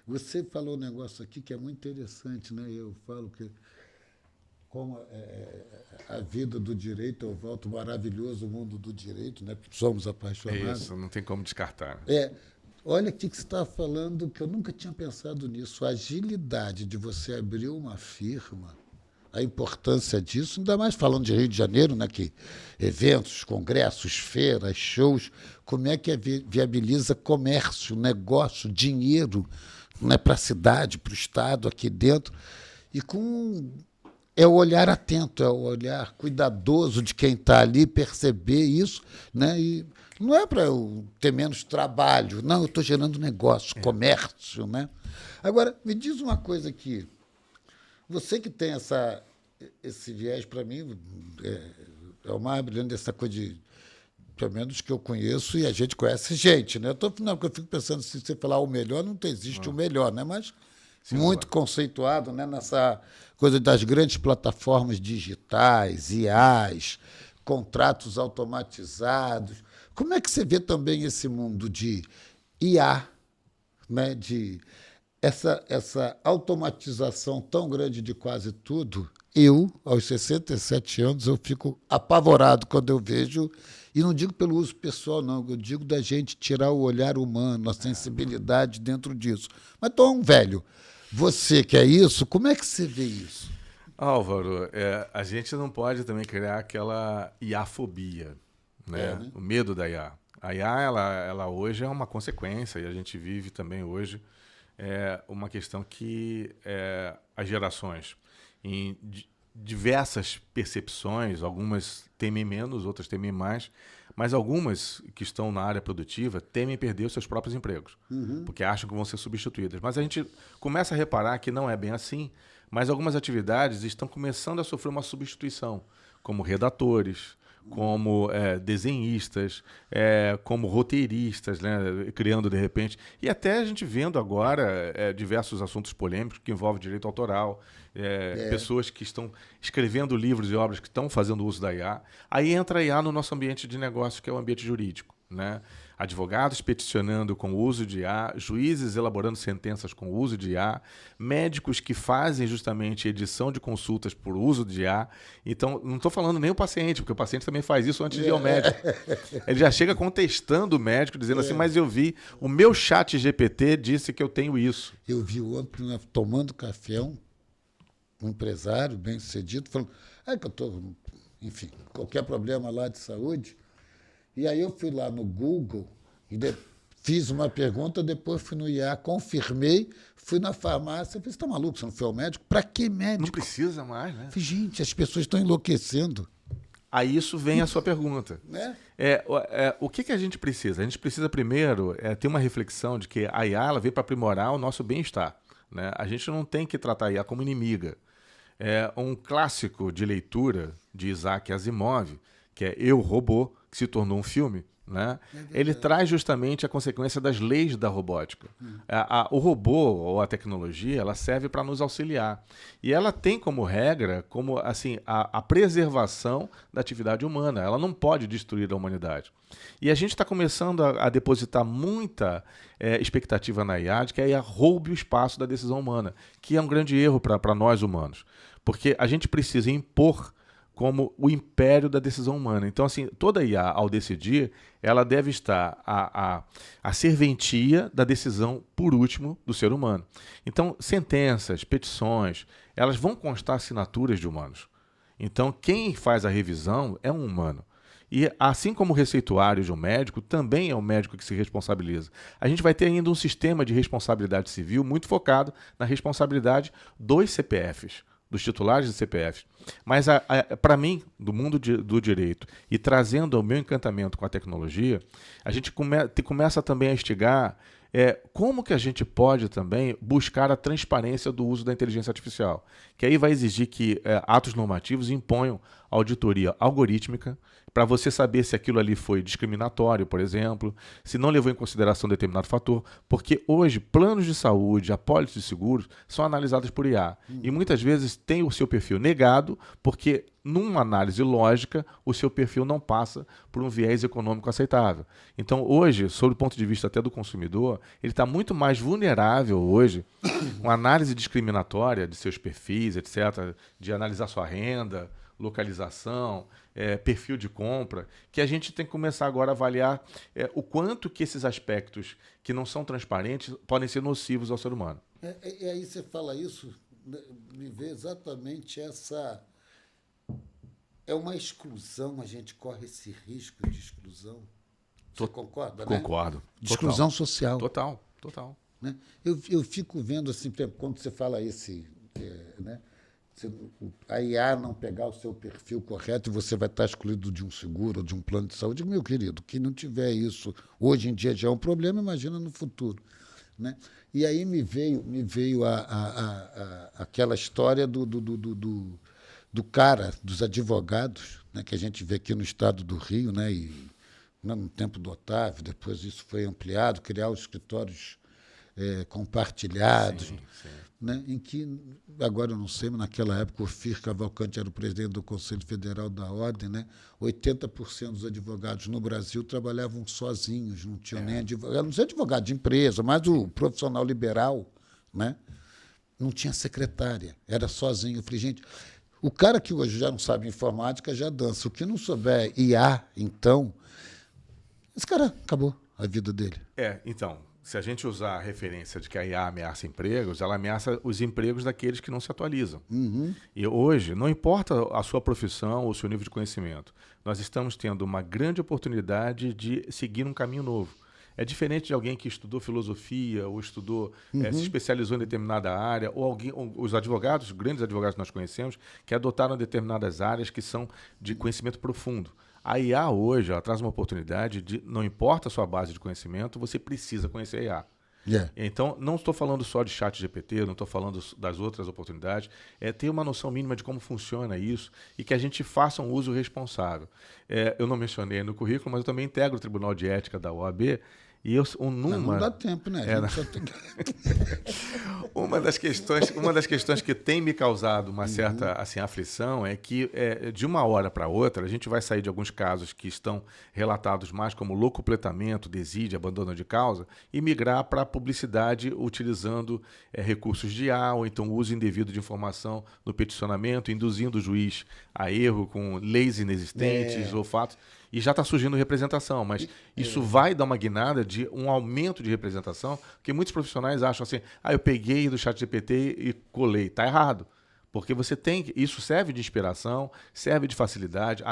Você falou um negócio aqui que é muito interessante, né? Eu falo que como a vida do direito, eu volto maravilhoso o mundo do direito, né? Porque somos apaixonados. Isso, não tem como descartar. Olha aqui que você estava falando que eu nunca tinha pensado nisso. A agilidade de você abrir uma firma, a importância disso, ainda mais falando de Rio de Janeiro, né, que eventos, congressos, feiras, shows, como é que viabiliza comércio, negócio, dinheiro, né, para a cidade, para o Estado, aqui dentro, e é o olhar atento, é o olhar cuidadoso de quem está ali, perceber isso, né, e não é para eu ter menos trabalho, não, eu estou gerando negócio, comércio, né? Agora, me diz uma coisa aqui. Você que tem esse viés, para mim, é o mais brilhante dessa coisa de, pelo menos que eu conheço, e a gente conhece gente, né? Porque eu fico pensando, se você falar o melhor, não existe o melhor, né? Mas sim, muito conceituado, né? Nessa coisa das grandes plataformas digitais, IAs, contratos automatizados. Como é que você vê também esse mundo de IA, né? De essa automatização tão grande de quase tudo, eu, aos 67 anos, eu fico apavorado quando eu vejo, e não digo pelo uso pessoal, não, eu digo da gente tirar o olhar humano, a sensibilidade dentro disso. Mas tu é um velho. Você que é isso, como é que você vê isso? Álvaro, a gente não pode também criar aquela IA-fobia, né? Né? O medo da IA. A IA, ela hoje é uma consequência, e a gente vive também hoje uma questão que as gerações, em diversas percepções, algumas temem menos, outras temem mais, mas algumas que estão na área produtiva temem perder os seus próprios empregos, porque acham que vão ser substituídas. Mas a gente começa a reparar que não é bem assim, mas algumas atividades estão começando a sofrer uma substituição, como redatores, como desenhistas, como roteiristas, né, criando de repente, e até a gente vendo agora diversos assuntos polêmicos que envolvem direito autoral, pessoas que estão escrevendo livros e obras que estão fazendo uso da IA. Aí entra a IA no nosso ambiente de negócio, que é o ambiente jurídico, né? Advogados peticionando com o uso de IA, juízes elaborando sentenças com o uso de IA, médicos que fazem justamente edição de consultas por uso de IA. Então, não estou falando nem o paciente, porque o paciente também faz isso antes de ir ao médico. Ele já chega contestando o médico, dizendo assim, mas eu vi, o meu chat GPT disse que eu tenho isso. Eu vi ontem, né, tomando café, um empresário bem-sucedido, falando que eu estou, enfim, qualquer problema lá de saúde. E aí eu fui lá no Google e fiz uma pergunta, depois fui no IA, confirmei, fui na farmácia, falei, você está maluco, você não foi ao médico? Para que médico? Não precisa mais, né? Falei, gente, as pessoas estão enlouquecendo. Aí isso vem a sua pergunta. Né? O que a gente precisa? A gente precisa primeiro ter uma reflexão de que a IA ela veio para aprimorar o nosso bem-estar, né? A gente não tem que tratar a IA como inimiga. É um clássico de leitura de Isaac Asimov, que é Eu, Robô, que se tornou um filme, né? Ele traz justamente a consequência das leis da robótica. O robô ou a tecnologia, ela serve para nos auxiliar. E ela tem como regra, como assim, a preservação da atividade humana. Ela não pode destruir a humanidade. E a gente está começando a depositar muita expectativa na IA de que a IA roube o espaço da decisão humana, que é um grande erro para nós humanos. Porque a gente precisa impor como o império da decisão humana. Então, assim, toda IA, ao decidir, ela deve estar a serventia da decisão, por último, do ser humano. Então, sentenças, petições, elas vão constar assinaturas de humanos. Então, quem faz a revisão é um humano. E, assim como o receituário de um médico, também é o médico que se responsabiliza. A gente vai ter ainda um sistema de responsabilidade civil muito focado na responsabilidade dos CPFs, dos titulares de CPF. Mas, para mim, do mundo do direito, e trazendo o meu encantamento com a tecnologia, a gente começa também a instigar como que a gente pode também buscar a transparência do uso da inteligência artificial, que aí vai exigir que atos normativos imponham auditoria algorítmica, para você saber se aquilo ali foi discriminatório, por exemplo, se não levou em consideração determinado fator, porque hoje planos de saúde, apólices de seguros são analisados por IA. E muitas vezes tem o seu perfil negado, porque numa análise lógica, o seu perfil não passa por um viés econômico aceitável. Então, hoje, sob o ponto de vista até do consumidor, ele está muito mais vulnerável hoje com análise discriminatória de seus perfis, etc., de analisar sua renda, localização, perfil de compra, que a gente tem que começar agora a avaliar o quanto que esses aspectos que não são transparentes podem ser nocivos ao ser humano. E aí você fala isso, me vê exatamente essa... É uma exclusão, a gente corre esse risco de exclusão. Você concorda, né? Concordo. De exclusão social. Total. Né? Eu fico vendo, assim, quando você fala né? A IA não pegar o seu perfil correto e você vai estar excluído de um seguro ou de um plano de saúde. Meu querido, que não tiver isso, hoje em dia já é um problema, imagina no futuro. Né? E aí me veio aquela história do cara, dos advogados, né, que a gente vê aqui no estado do Rio, né, e no tempo do Otávio, depois isso foi ampliado, criar os escritórios compartilhados, sim. Né, em que, agora eu não sei, mas naquela época o Fir Cavalcante era o presidente do Conselho Federal da Ordem, né, 80% dos advogados no Brasil trabalhavam sozinhos, não tinham nem advogado, não sei advogado de empresa, mas o profissional liberal, né, não tinha secretária, era sozinho. Eu falei, gente... O cara que hoje já não sabe informática já dança. O que não souber IA, então, esse cara acabou a vida dele. Então, se a gente usar a referência de que a IA ameaça empregos, ela ameaça os empregos daqueles que não se atualizam. E hoje, não importa a sua profissão ou o seu nível de conhecimento, nós estamos tendo uma grande oportunidade de seguir um caminho novo. É diferente de alguém que estudou filosofia ou estudou, se especializou em determinada área, ou os advogados, os grandes advogados que nós conhecemos, que adotaram determinadas áreas que são de conhecimento profundo. A IA hoje, ela traz uma oportunidade de, não importa a sua base de conhecimento, você precisa conhecer a IA. Então, não estou falando só de ChatGPT, não estou falando das outras oportunidades, é ter uma noção mínima de como funciona isso e que a gente faça um uso responsável. Eu não mencionei no currículo, mas eu também integro o Tribunal de Ética da OAB. E não dá tempo, né? Uma das questões que tem me causado uma certa aflição é que, de uma hora para outra, a gente vai sair de alguns casos que estão relatados mais como locupletamento, desídia, abandono de causa, e migrar para a publicidade utilizando recursos de IA, ou então uso indevido de informação no peticionamento, induzindo o juiz a erro com leis inexistentes ou fatos. E já está surgindo representação, mas isso vai dar uma guinada de um aumento de representação, porque muitos profissionais acham assim, eu peguei do ChatGPT e colei. Está errado. Porque você tem... Isso serve de inspiração, serve de facilidade,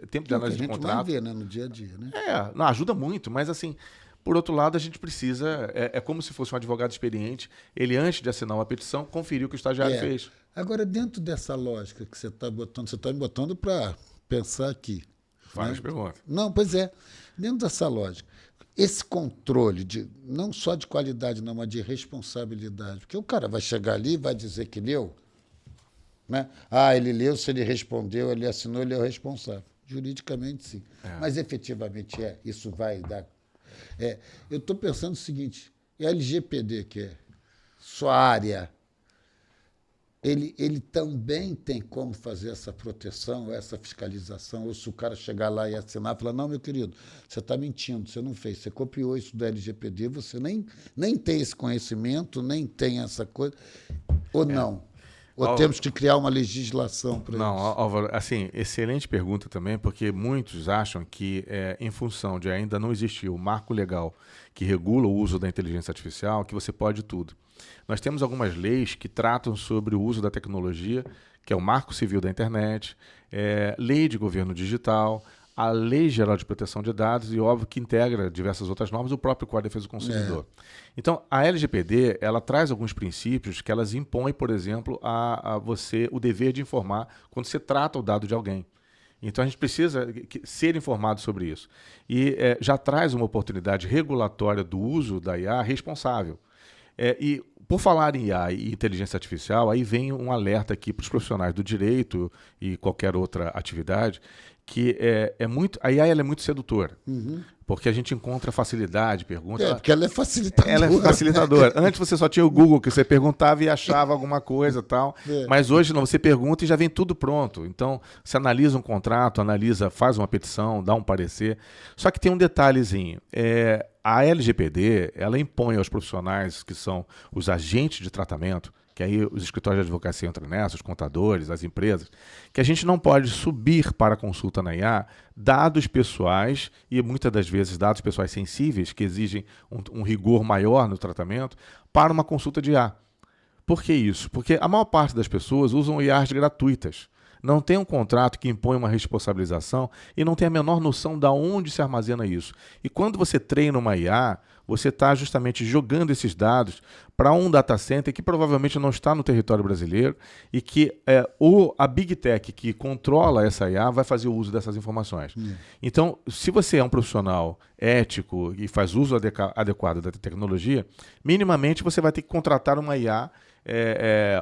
tempo de análise de contrato. A gente vai ver, né, no dia a dia, né? Não, ajuda muito, mas assim... Por outro lado, a gente precisa... É como se fosse um advogado experiente, ele, antes de assinar uma petição, conferiu o que o estagiário fez. Agora, dentro dessa lógica que você está me botando para pensar aqui. Várias perguntas. Não, pois é. Dentro dessa lógica, esse controle, não só de qualidade, não, mas de responsabilidade. Porque o cara vai chegar ali e vai dizer que leu. Né? Ele leu, se ele respondeu, ele assinou, ele é o responsável. Juridicamente, sim. Mas, efetivamente, isso vai dar... eu estou pensando o seguinte, a LGPD, que é sua área... Ele também tem como fazer essa proteção, essa fiscalização, ou se o cara chegar lá e assinar e falar, não, meu querido, você está mentindo, você não fez, você copiou isso do LGPD, você nem tem esse conhecimento, nem tem essa coisa, ou não? Ou temos que criar uma legislação para isso? Não, Álvaro, assim, excelente pergunta também, porque muitos acham que, em função de ainda não existir o marco legal que regula o uso da inteligência artificial, que você pode tudo. Nós temos algumas leis que tratam sobre o uso da tecnologia, que é o Marco Civil da Internet, Lei de Governo Digital, a Lei Geral de Proteção de Dados e, óbvio, que integra diversas outras normas, o próprio Código de Defesa do Consumidor. Então, a LGPD, ela traz alguns princípios que elas impõem, por exemplo, a você o dever de informar quando você trata o dado de alguém. Então, a gente precisa ser informado sobre isso. E já traz uma oportunidade regulatória do uso da IA responsável. E, por falar em IA e inteligência artificial, aí vem um alerta aqui para os profissionais do direito e qualquer outra atividade, que a IA ela é muito sedutora, porque a gente encontra facilidade, pergunta... porque ela é facilitadora. Ela é facilitadora. Antes você só tinha o Google, que você perguntava e achava alguma coisa e tal, mas hoje não, você pergunta e já vem tudo pronto. Então, você analisa um contrato, faz uma petição, dá um parecer. Só que tem um detalhezinho, a LGPD, ela impõe aos profissionais que são os agentes de tratamento, que aí os escritórios de advocacia entram nessa, os contadores, as empresas, que a gente não pode subir para a consulta na IA dados pessoais e muitas das vezes dados pessoais sensíveis, que exigem um rigor maior no tratamento, para uma consulta de IA. Por que isso? Porque a maior parte das pessoas usam IAs gratuitas. Não tem um contrato que impõe uma responsabilização e não tem a menor noção de onde se armazena isso. E quando você treina uma IA, você está justamente jogando esses dados para um data center que provavelmente não está no território brasileiro e que a Big Tech que controla essa IA vai fazer o uso dessas informações. Então, se você é um profissional ético e faz uso adequado da tecnologia, minimamente você vai ter que contratar uma IA,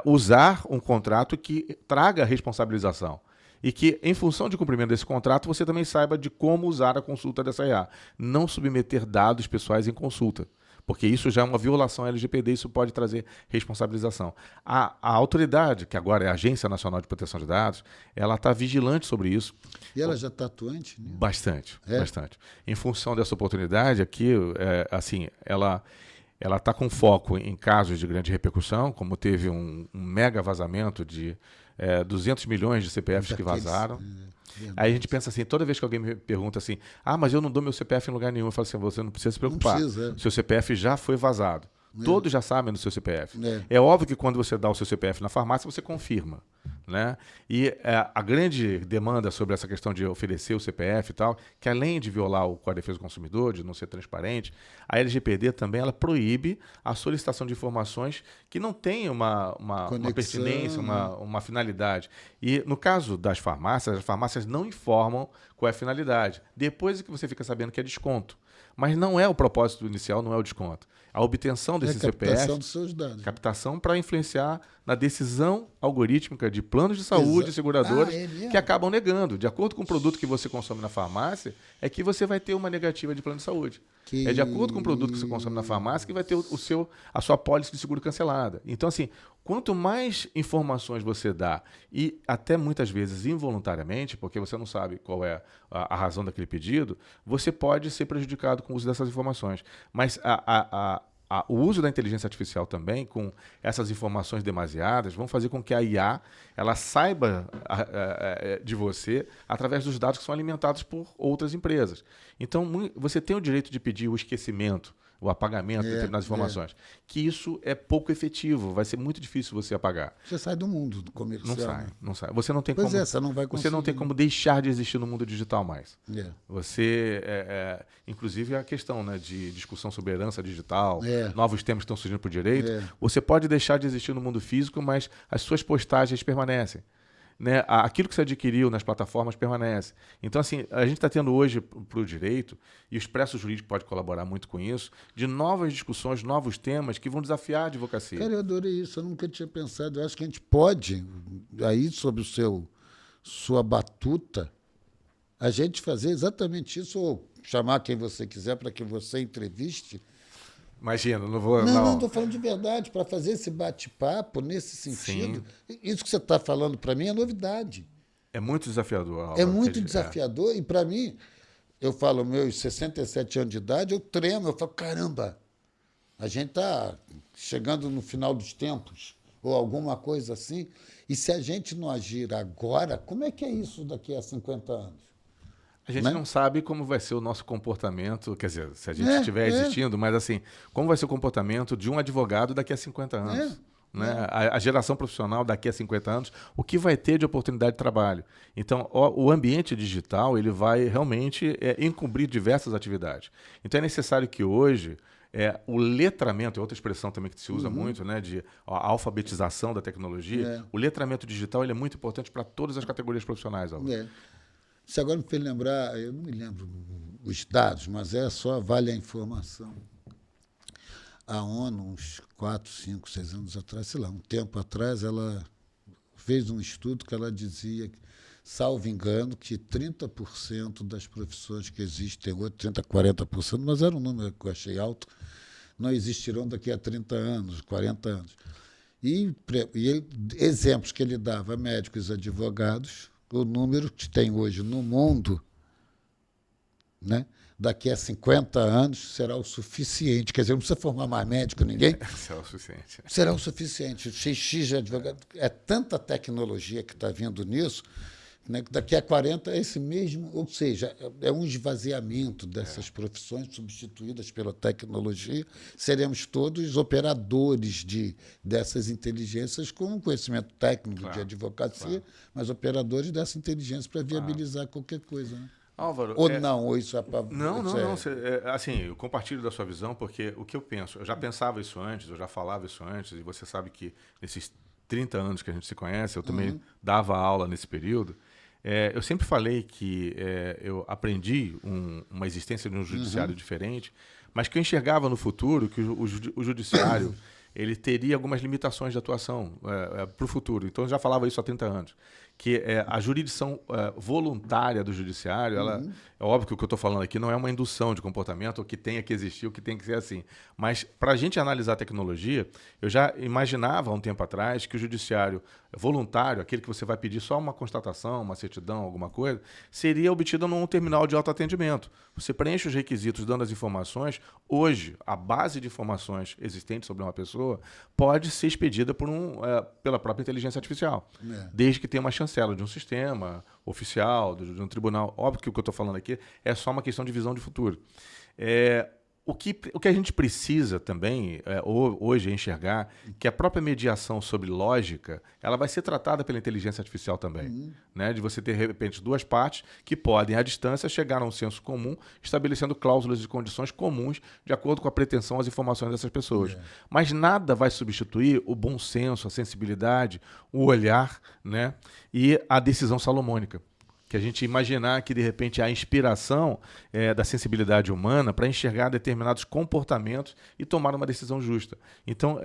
usar um contrato que traga responsabilização. E que, em função de cumprimento desse contrato, você também saiba de como usar a consulta dessa IA. Não submeter dados pessoais em consulta, porque isso já é uma violação à LGPD, isso pode trazer responsabilização. A autoridade, que agora é a Agência Nacional de Proteção de Dados, ela está vigilante sobre isso. E ela já está atuante? Né? Bastante. Em função dessa oportunidade aqui, ela está com foco em casos de grande repercussão, como teve um mega vazamento de 200 milhões de CPFs que vazaram. Aí a gente pensa assim, toda vez que alguém me pergunta assim, mas eu não dou meu CPF em lugar nenhum, eu falo assim, você não precisa se preocupar. Seu CPF já foi vazado. Todos já sabem do seu CPF. É óbvio que quando você dá o seu CPF na farmácia, você confirma. Né? E a grande demanda sobre essa questão de oferecer o CPF e tal, que além de violar o Código de Defesa do Consumidor, de não ser transparente, a LGPD também ela proíbe a solicitação de informações que não têm uma pertinência, uma finalidade. E no caso das farmácias, as farmácias não informam qual é a finalidade. Depois é que você fica sabendo que é desconto. Mas não é o propósito inicial, não é o desconto. A obtenção desse CPF... captação dos seus dados. Captação para influenciar na decisão algorítmica de planos de saúde e seguradoras que acabam negando. De acordo com o produto que você consome na farmácia, é que você vai ter uma negativa de plano de saúde. É de acordo com o produto que você consome na farmácia que vai ter a sua apólice de seguro cancelada. Então, assim, quanto mais informações você dá, e até muitas vezes involuntariamente, porque você não sabe qual é a razão daquele pedido, você pode ser prejudicado com o uso dessas informações. Mas o uso da inteligência artificial também, com essas informações demasiadas, vão fazer com que a IA ela saiba de você através dos dados que são alimentados por outras empresas. Então, você tem o direito de pedir o esquecimento, o apagamento de determinadas informações. Que isso é pouco efetivo, vai ser muito difícil você apagar. Você sai do mundo do comercial. Não sai. Você não tem você não vai conseguir. Você não tem como deixar de existir no mundo digital mais. Você, inclusive a questão, né, de discussão sobre herança digital, novos temas que estão surgindo para o direito, você pode deixar de existir no mundo físico, mas as suas postagens permanecem. Né? Aquilo que você adquiriu nas plataformas permanece. Então, assim, a gente está tendo hoje para o direito, e o Expresso Jurídico pode colaborar muito com isso, de novas discussões, novos temas que vão desafiar a advocacia. Cara, eu adorei isso, eu nunca tinha pensado. Eu acho que a gente pode, aí sobre sua batuta, a gente fazer exatamente isso, ou chamar quem você quiser para que você entreviste. Imagina, não vou... Não, estou falando de verdade, para fazer esse bate-papo nesse sentido. Sim. Isso que você está falando para mim é novidade. É muito desafiador. Álvaro, é muito desafiador e para mim, eu falo, meus 67 anos de idade, eu tremo, eu falo, caramba, a gente está chegando no final dos tempos, ou alguma coisa assim, e se a gente não agir agora, como é que é isso daqui a 50 anos? A gente não sabe como vai ser o nosso comportamento, quer dizer, se a gente estiver existindo, mas assim, como vai ser o comportamento de um advogado daqui a 50 anos. Né? A geração profissional daqui a 50 anos, o que vai ter de oportunidade de trabalho. Então, o ambiente digital ele vai realmente encobrir diversas atividades. Então, é necessário que hoje o letramento, é outra expressão também que se usa muito, né, de a alfabetização da tecnologia, o letramento digital ele é muito importante para todas as categorias profissionais. Você agora me fez lembrar, eu não me lembro os dados, mas só vale a informação. A ONU, uns 4, 5, 6 anos atrás, sei lá, um tempo atrás, ela fez um estudo que ela dizia, salvo engano, que 30% das profissões que existem hoje, 30%, 40%, mas era um número que eu achei alto, não existirão daqui a 30 anos, 40 anos. E exemplos que ele dava, médicos e advogados, o número que tem hoje no mundo, né, daqui a 50 anos, será o suficiente. Quer dizer, não precisa formar mais médico, ninguém. Será o suficiente. Será o suficiente. XX de advogado. É tanta tecnologia que está vindo nisso, né, que daqui a 40 é esse mesmo, ou seja, é um esvaziamento dessas profissões substituídas pela tecnologia. Seremos todos operadores dessas inteligências com conhecimento técnico de advocacia, mas operadores dessa inteligência para viabilizar qualquer coisa. Né? Álvaro, ou isso é para... Não. Assim, eu compartilho da sua visão, porque o que eu penso, eu já pensava isso antes, eu já falava isso antes, e você sabe que nesses 30 anos que a gente se conhece, eu também dava aula nesse período. Eu sempre falei que eu aprendi uma existência de um judiciário diferente, mas que eu enxergava no futuro que o judiciário ele teria algumas limitações de atuação para o futuro. Então, eu já falava isso há 30 anos. que a jurisdição voluntária do judiciário, é óbvio que o que eu estou falando aqui não é uma indução de comportamento, ou que tenha que existir, ou que tem que ser assim. Mas, para a gente analisar a tecnologia, eu já imaginava há um tempo atrás que o judiciário voluntário, aquele que você vai pedir só uma constatação, uma certidão, alguma coisa, seria obtido num terminal de autoatendimento. Você preenche os requisitos dando as informações. Hoje, a base de informações existentes sobre uma pessoa pode ser expedida pela própria inteligência artificial, desde que tenha uma chancela de um sistema oficial, de um tribunal. Óbvio que o que eu estou falando aqui é só uma questão de visão de futuro. O que a gente precisa também hoje é enxergar que a própria mediação sobre lógica ela vai ser tratada pela inteligência artificial também. Né? De você ter, de repente, duas partes que podem, à distância, chegar a um senso comum, estabelecendo cláusulas e condições comuns de acordo com a pretensão às informações dessas pessoas. Mas nada vai substituir o bom senso, a sensibilidade, o olhar, né? E a decisão salomônica. Que a gente imaginar que, de repente, a inspiração da sensibilidade humana para enxergar determinados comportamentos e tomar uma decisão justa. Então,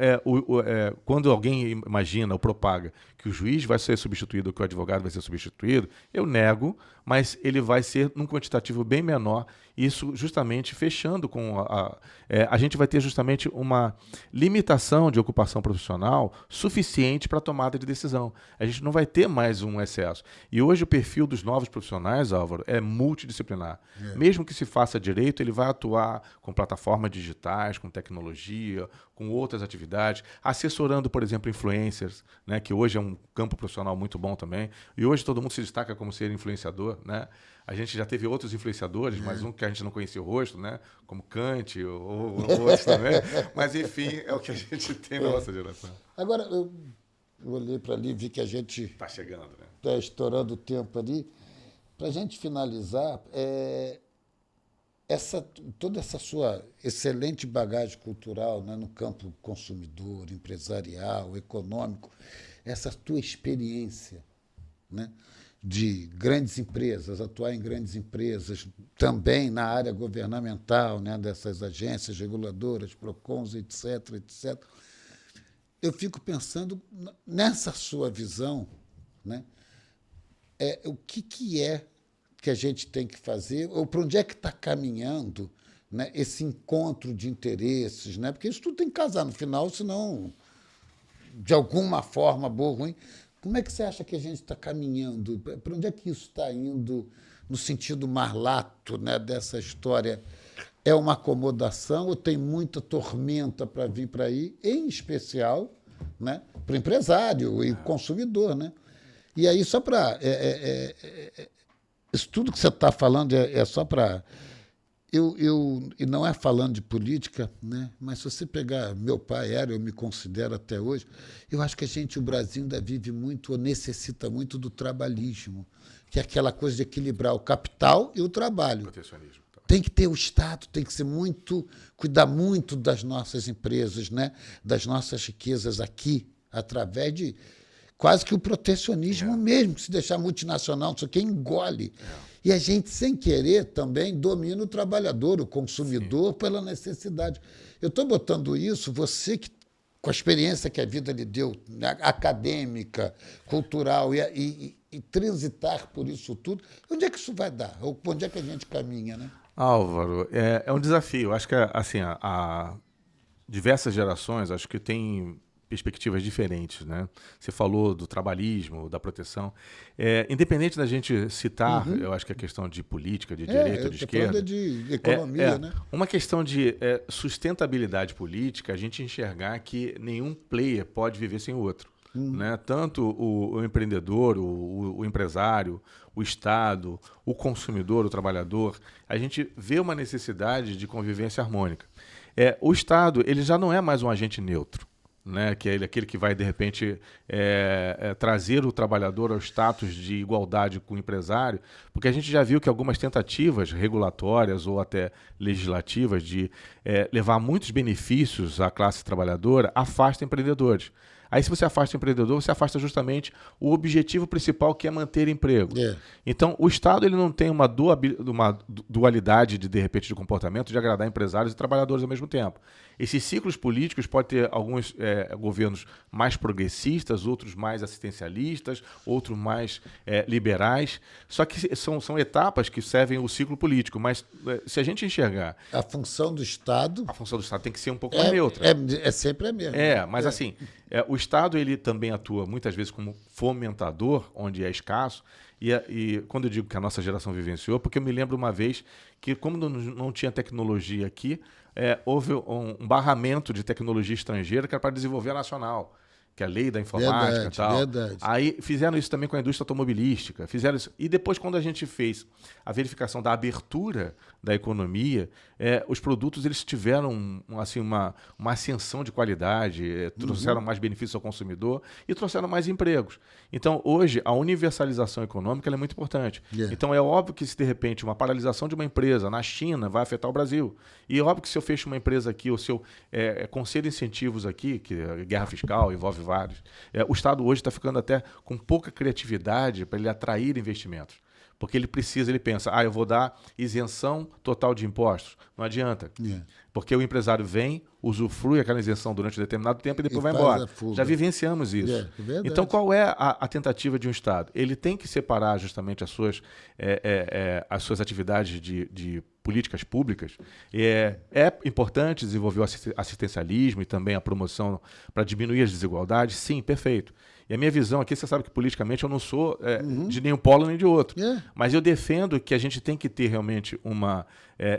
quando alguém imagina ou propaga que o juiz vai ser substituído ou que o advogado vai ser substituído, eu nego, mas ele vai ser num quantitativo bem menor, isso justamente fechando com a gente vai ter justamente uma limitação de ocupação profissional suficiente para a tomada de decisão. A gente não vai ter mais um excesso. E hoje o perfil dos novos profissionais, Álvaro, é multidisciplinar. Mesmo que se faça direito, ele vai atuar com plataformas digitais, com tecnologia, com outras atividades, assessorando, por exemplo, influencers, né, que hoje é um campo profissional muito bom também. E hoje todo mundo se destaca como ser influenciador, né? A gente já teve outros influenciadores, mas um que a gente não conhecia o rosto, né? Como Kant ou outros também. Mas, enfim, é o que a gente tem na nossa geração. Agora, eu olhei para ali e vi que a gente... Está chegando, né? Está estourando o tempo ali. Para a gente finalizar, toda essa sua excelente bagagem cultural, né, no campo consumidor, empresarial, econômico, essa tua experiência, né, de grandes empresas, atuar em grandes empresas, também na área governamental, né, dessas agências reguladoras, PROCONs, etc., etc. Eu fico pensando nessa sua visão, né, o que é que a gente tem que fazer, ou para onde é que está caminhando, né, esse encontro de interesses, né? Porque isso tudo tem que casar no final, senão, de alguma forma, boa ou ruim. Como é que você acha que a gente está caminhando? Para onde é que isso está indo no sentido mais lato, né, dessa história? É uma acomodação ou tem muita tormenta para vir para aí, em especial, né, para o empresário e o consumidor, né? E aí, só para... isso tudo que você está falando é só para... E não é falando de política, né? Mas se você pegar... Meu pai eu me considero até hoje, eu acho que o Brasil ainda vive muito, ou necessita muito do trabalhismo, que é aquela coisa de equilibrar o capital e o trabalho. Protecionismo. Tem que ter o Estado, tem que ser cuidar muito das nossas empresas, né? Das nossas riquezas aqui, através de... Quase que o protecionismo mesmo, que se deixar multinacional, não sei o que, engole. E a gente, sem querer, também domina o trabalhador, o consumidor, pela necessidade. Eu estou botando isso, você que, com a experiência que a vida lhe deu, né, acadêmica, cultural, e transitar por isso tudo, onde é que isso vai dar? Ou onde é que a gente caminha, né? Álvaro, é um desafio. Acho que assim, há diversas gerações, acho que tem perspectivas diferentes, né? Você falou do trabalhismo, da proteção. Independente da gente citar, eu acho que a questão de política, de direita, de esquerda... de economia, né? Uma questão de sustentabilidade política, a gente enxergar que nenhum player pode viver sem o outro. Né? Tanto o empreendedor, o empresário, o Estado, o consumidor, o trabalhador, a gente vê uma necessidade de convivência harmônica. O Estado ele já não é mais um agente neutro. Né, que é aquele que vai, de repente, trazer o trabalhador ao status de igualdade com o empresário, porque a gente já viu que algumas tentativas regulatórias ou até legislativas de levar muitos benefícios à classe trabalhadora afastam empreendedores. Aí, se você afasta o empreendedor, você afasta justamente o objetivo principal, que é manter emprego. Então, o Estado ele não tem uma dualidade de repente, de comportamento, de agradar empresários e trabalhadores ao mesmo tempo. Esses ciclos políticos podem ter alguns governos mais progressistas, outros mais assistencialistas, outros mais liberais. Só que são etapas que servem o ciclo político. Mas se a gente enxergar... A função do Estado... A função do Estado tem que ser um pouco mais neutra. É sempre a mesma. Mas assim, o Estado ele também atua muitas vezes como fomentador, onde é escasso. E quando eu digo que a nossa geração vivenciou, porque eu me lembro uma vez que, como não tinha tecnologia aqui, houve um barramento de tecnologia estrangeira que era para desenvolver a nacional, que é a lei da informática e tal. Verdade. Aí fizeram isso também com a indústria automobilística. Fizeram isso. E depois, quando a gente fez a verificação da abertura da economia, os produtos eles tiveram assim, uma ascensão de qualidade, trouxeram mais benefícios ao consumidor e trouxeram mais empregos. Então, hoje, a universalização econômica ela é muito importante. Então, é óbvio que se, de repente, uma paralisação de uma empresa na China vai afetar o Brasil. E é óbvio que se eu fecho uma empresa aqui, ou se eu concedo incentivos aqui, que a guerra fiscal envolve vários, o Estado hoje está ficando até com pouca criatividade para ele atrair investimentos. Porque ele pensa, eu vou dar isenção total de impostos. Não adianta. Porque o empresário vem, usufrui aquela isenção durante um determinado tempo e depois vai embora. Já vivenciamos isso. Então, qual é a tentativa de um Estado? Ele tem que separar justamente as suas atividades de políticas públicas. É importante desenvolver o assistencialismo e também a promoção para diminuir as desigualdades? Sim, perfeito. E a minha visão aqui, você sabe que politicamente eu não sou de nenhum polo nem de outro. Mas eu defendo que a gente tem que ter realmente uma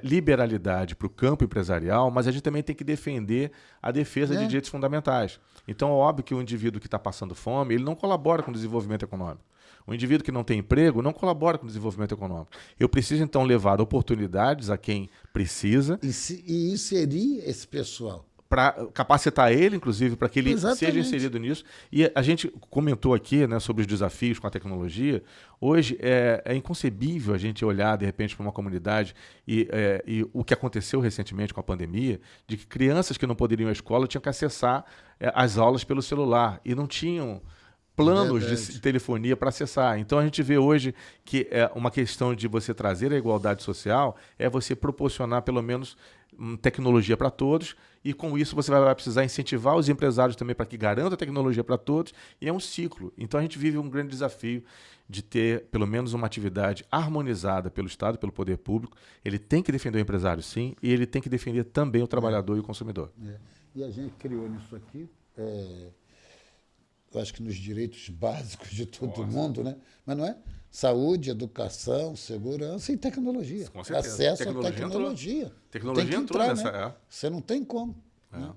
liberalidade para o campo empresarial, mas a gente também tem que defender a defesa de direitos fundamentais. Então, é óbvio que o indivíduo que está passando fome, ele não colabora com o desenvolvimento econômico. O indivíduo que não tem emprego não colabora com o desenvolvimento econômico. Eu preciso, então, levar oportunidades a quem precisa. E inserir esse pessoal. Para capacitar ele, inclusive, para que ele seja inserido nisso. E a gente comentou aqui, né, sobre os desafios com a tecnologia. Hoje é inconcebível a gente olhar, de repente, para uma comunidade e o que aconteceu recentemente com a pandemia, de que crianças que não poderiam ir à escola tinham que acessar as aulas pelo celular e não tinham planos de telefonia para acessar. Então, a gente vê hoje que uma questão de você trazer a igualdade social é você proporcionar, pelo menos, tecnologia para todos, e com isso você vai precisar incentivar os empresários também para que garantam a tecnologia para todos, e é um ciclo. Então, a gente vive um grande desafio de ter, pelo menos, uma atividade harmonizada pelo Estado, pelo poder público. Ele tem que defender o empresário, sim, e ele tem que defender também o trabalhador e o consumidor. E a gente criou nisso aqui... eu acho que nos direitos básicos de todo mundo, né? Mas não é? Saúde, educação, segurança e tecnologia. Com certeza. Acesso à tecnologia. Tecnologia tem que entrou entrar, nessa... né? Você não tem como. Né?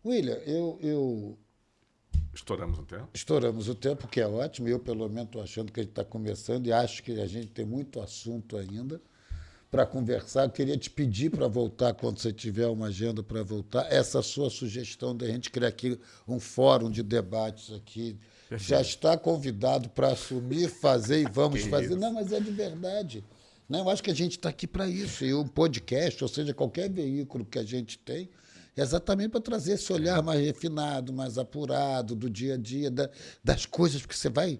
William, Estouramos o tempo. Estouramos o tempo, que é ótimo. Eu, pelo menos, estou achando que a gente está começando e acho que a gente tem muito assunto ainda para conversar. Eu queria te pedir para voltar, quando você tiver uma agenda para voltar, essa sua sugestão de a gente criar aqui um fórum de debates aqui. Perfeito. Já está convidado para assumir, fazer e vamos fazer. Não, mas é de verdade. Não, eu acho que a gente está aqui para isso. E o podcast, ou seja, qualquer veículo que a gente tem, é exatamente para trazer esse olhar mais refinado, mais apurado do dia a dia, das coisas, porque você vai...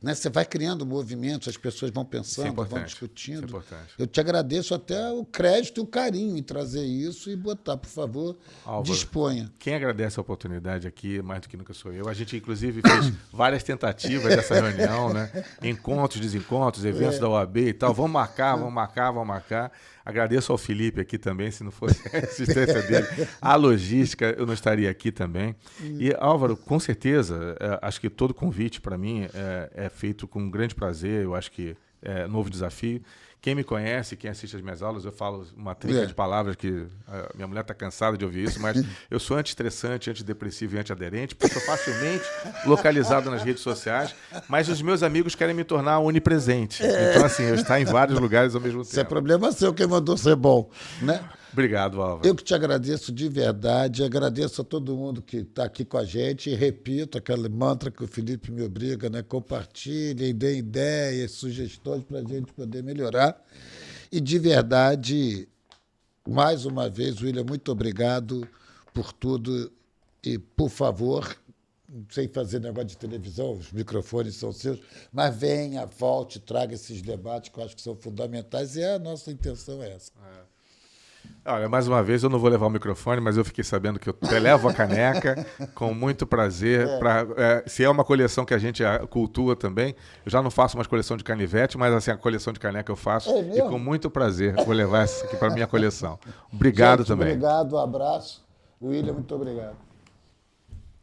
Né? Você vai criando movimentos, as pessoas vão pensando, vão discutindo. Isso é importante. Eu te agradeço até o crédito e o carinho em trazer isso e botar, por favor, Álvaro, disponha. Quem agradece a oportunidade aqui, mais do que nunca sou eu. A gente, inclusive, fez várias tentativas dessa reunião, né? Encontros, desencontros, eventos da OAB e tal. Vamos marcar. Agradeço ao Felipe aqui também, se não fosse a assistência dele. A logística, eu não estaria aqui também. E, Álvaro, com certeza, acho que todo convite para mim é feito com um grande prazer. Eu acho que é novo desafio. Quem me conhece, quem assiste as minhas aulas, eu falo uma trinca de palavras que minha mulher está cansada de ouvir isso, mas eu sou antiestressante, antidepressivo e antiaderente, porque sou facilmente localizado nas redes sociais, mas os meus amigos querem me tornar onipresente. Então, assim, eu estou em vários lugares ao mesmo tempo. Isso é problema seu, quem mandou ser bom, né? Obrigado, Álvaro. Eu que te agradeço de verdade, agradeço a todo mundo que está aqui com a gente e repito aquele mantra que o Felipe me obriga, né? Compartilhem, deem ideias, sugestões para a gente poder melhorar. E de verdade, mais uma vez, William, muito obrigado por tudo e, por favor, sem fazer negócio de televisão, os microfones são seus, mas venha, volte, traga esses debates que eu acho que são fundamentais e a nossa intenção é essa. Olha, mais uma vez, eu não vou levar o microfone, mas eu fiquei sabendo que eu levo a caneca com muito prazer. Se é uma coleção que a gente cultua também, eu já não faço mais coleção de canivete, mas assim, a coleção de caneca eu faço e com muito prazer vou levar essa aqui para minha coleção. Obrigado gente, também. Obrigado, um abraço. William, muito obrigado.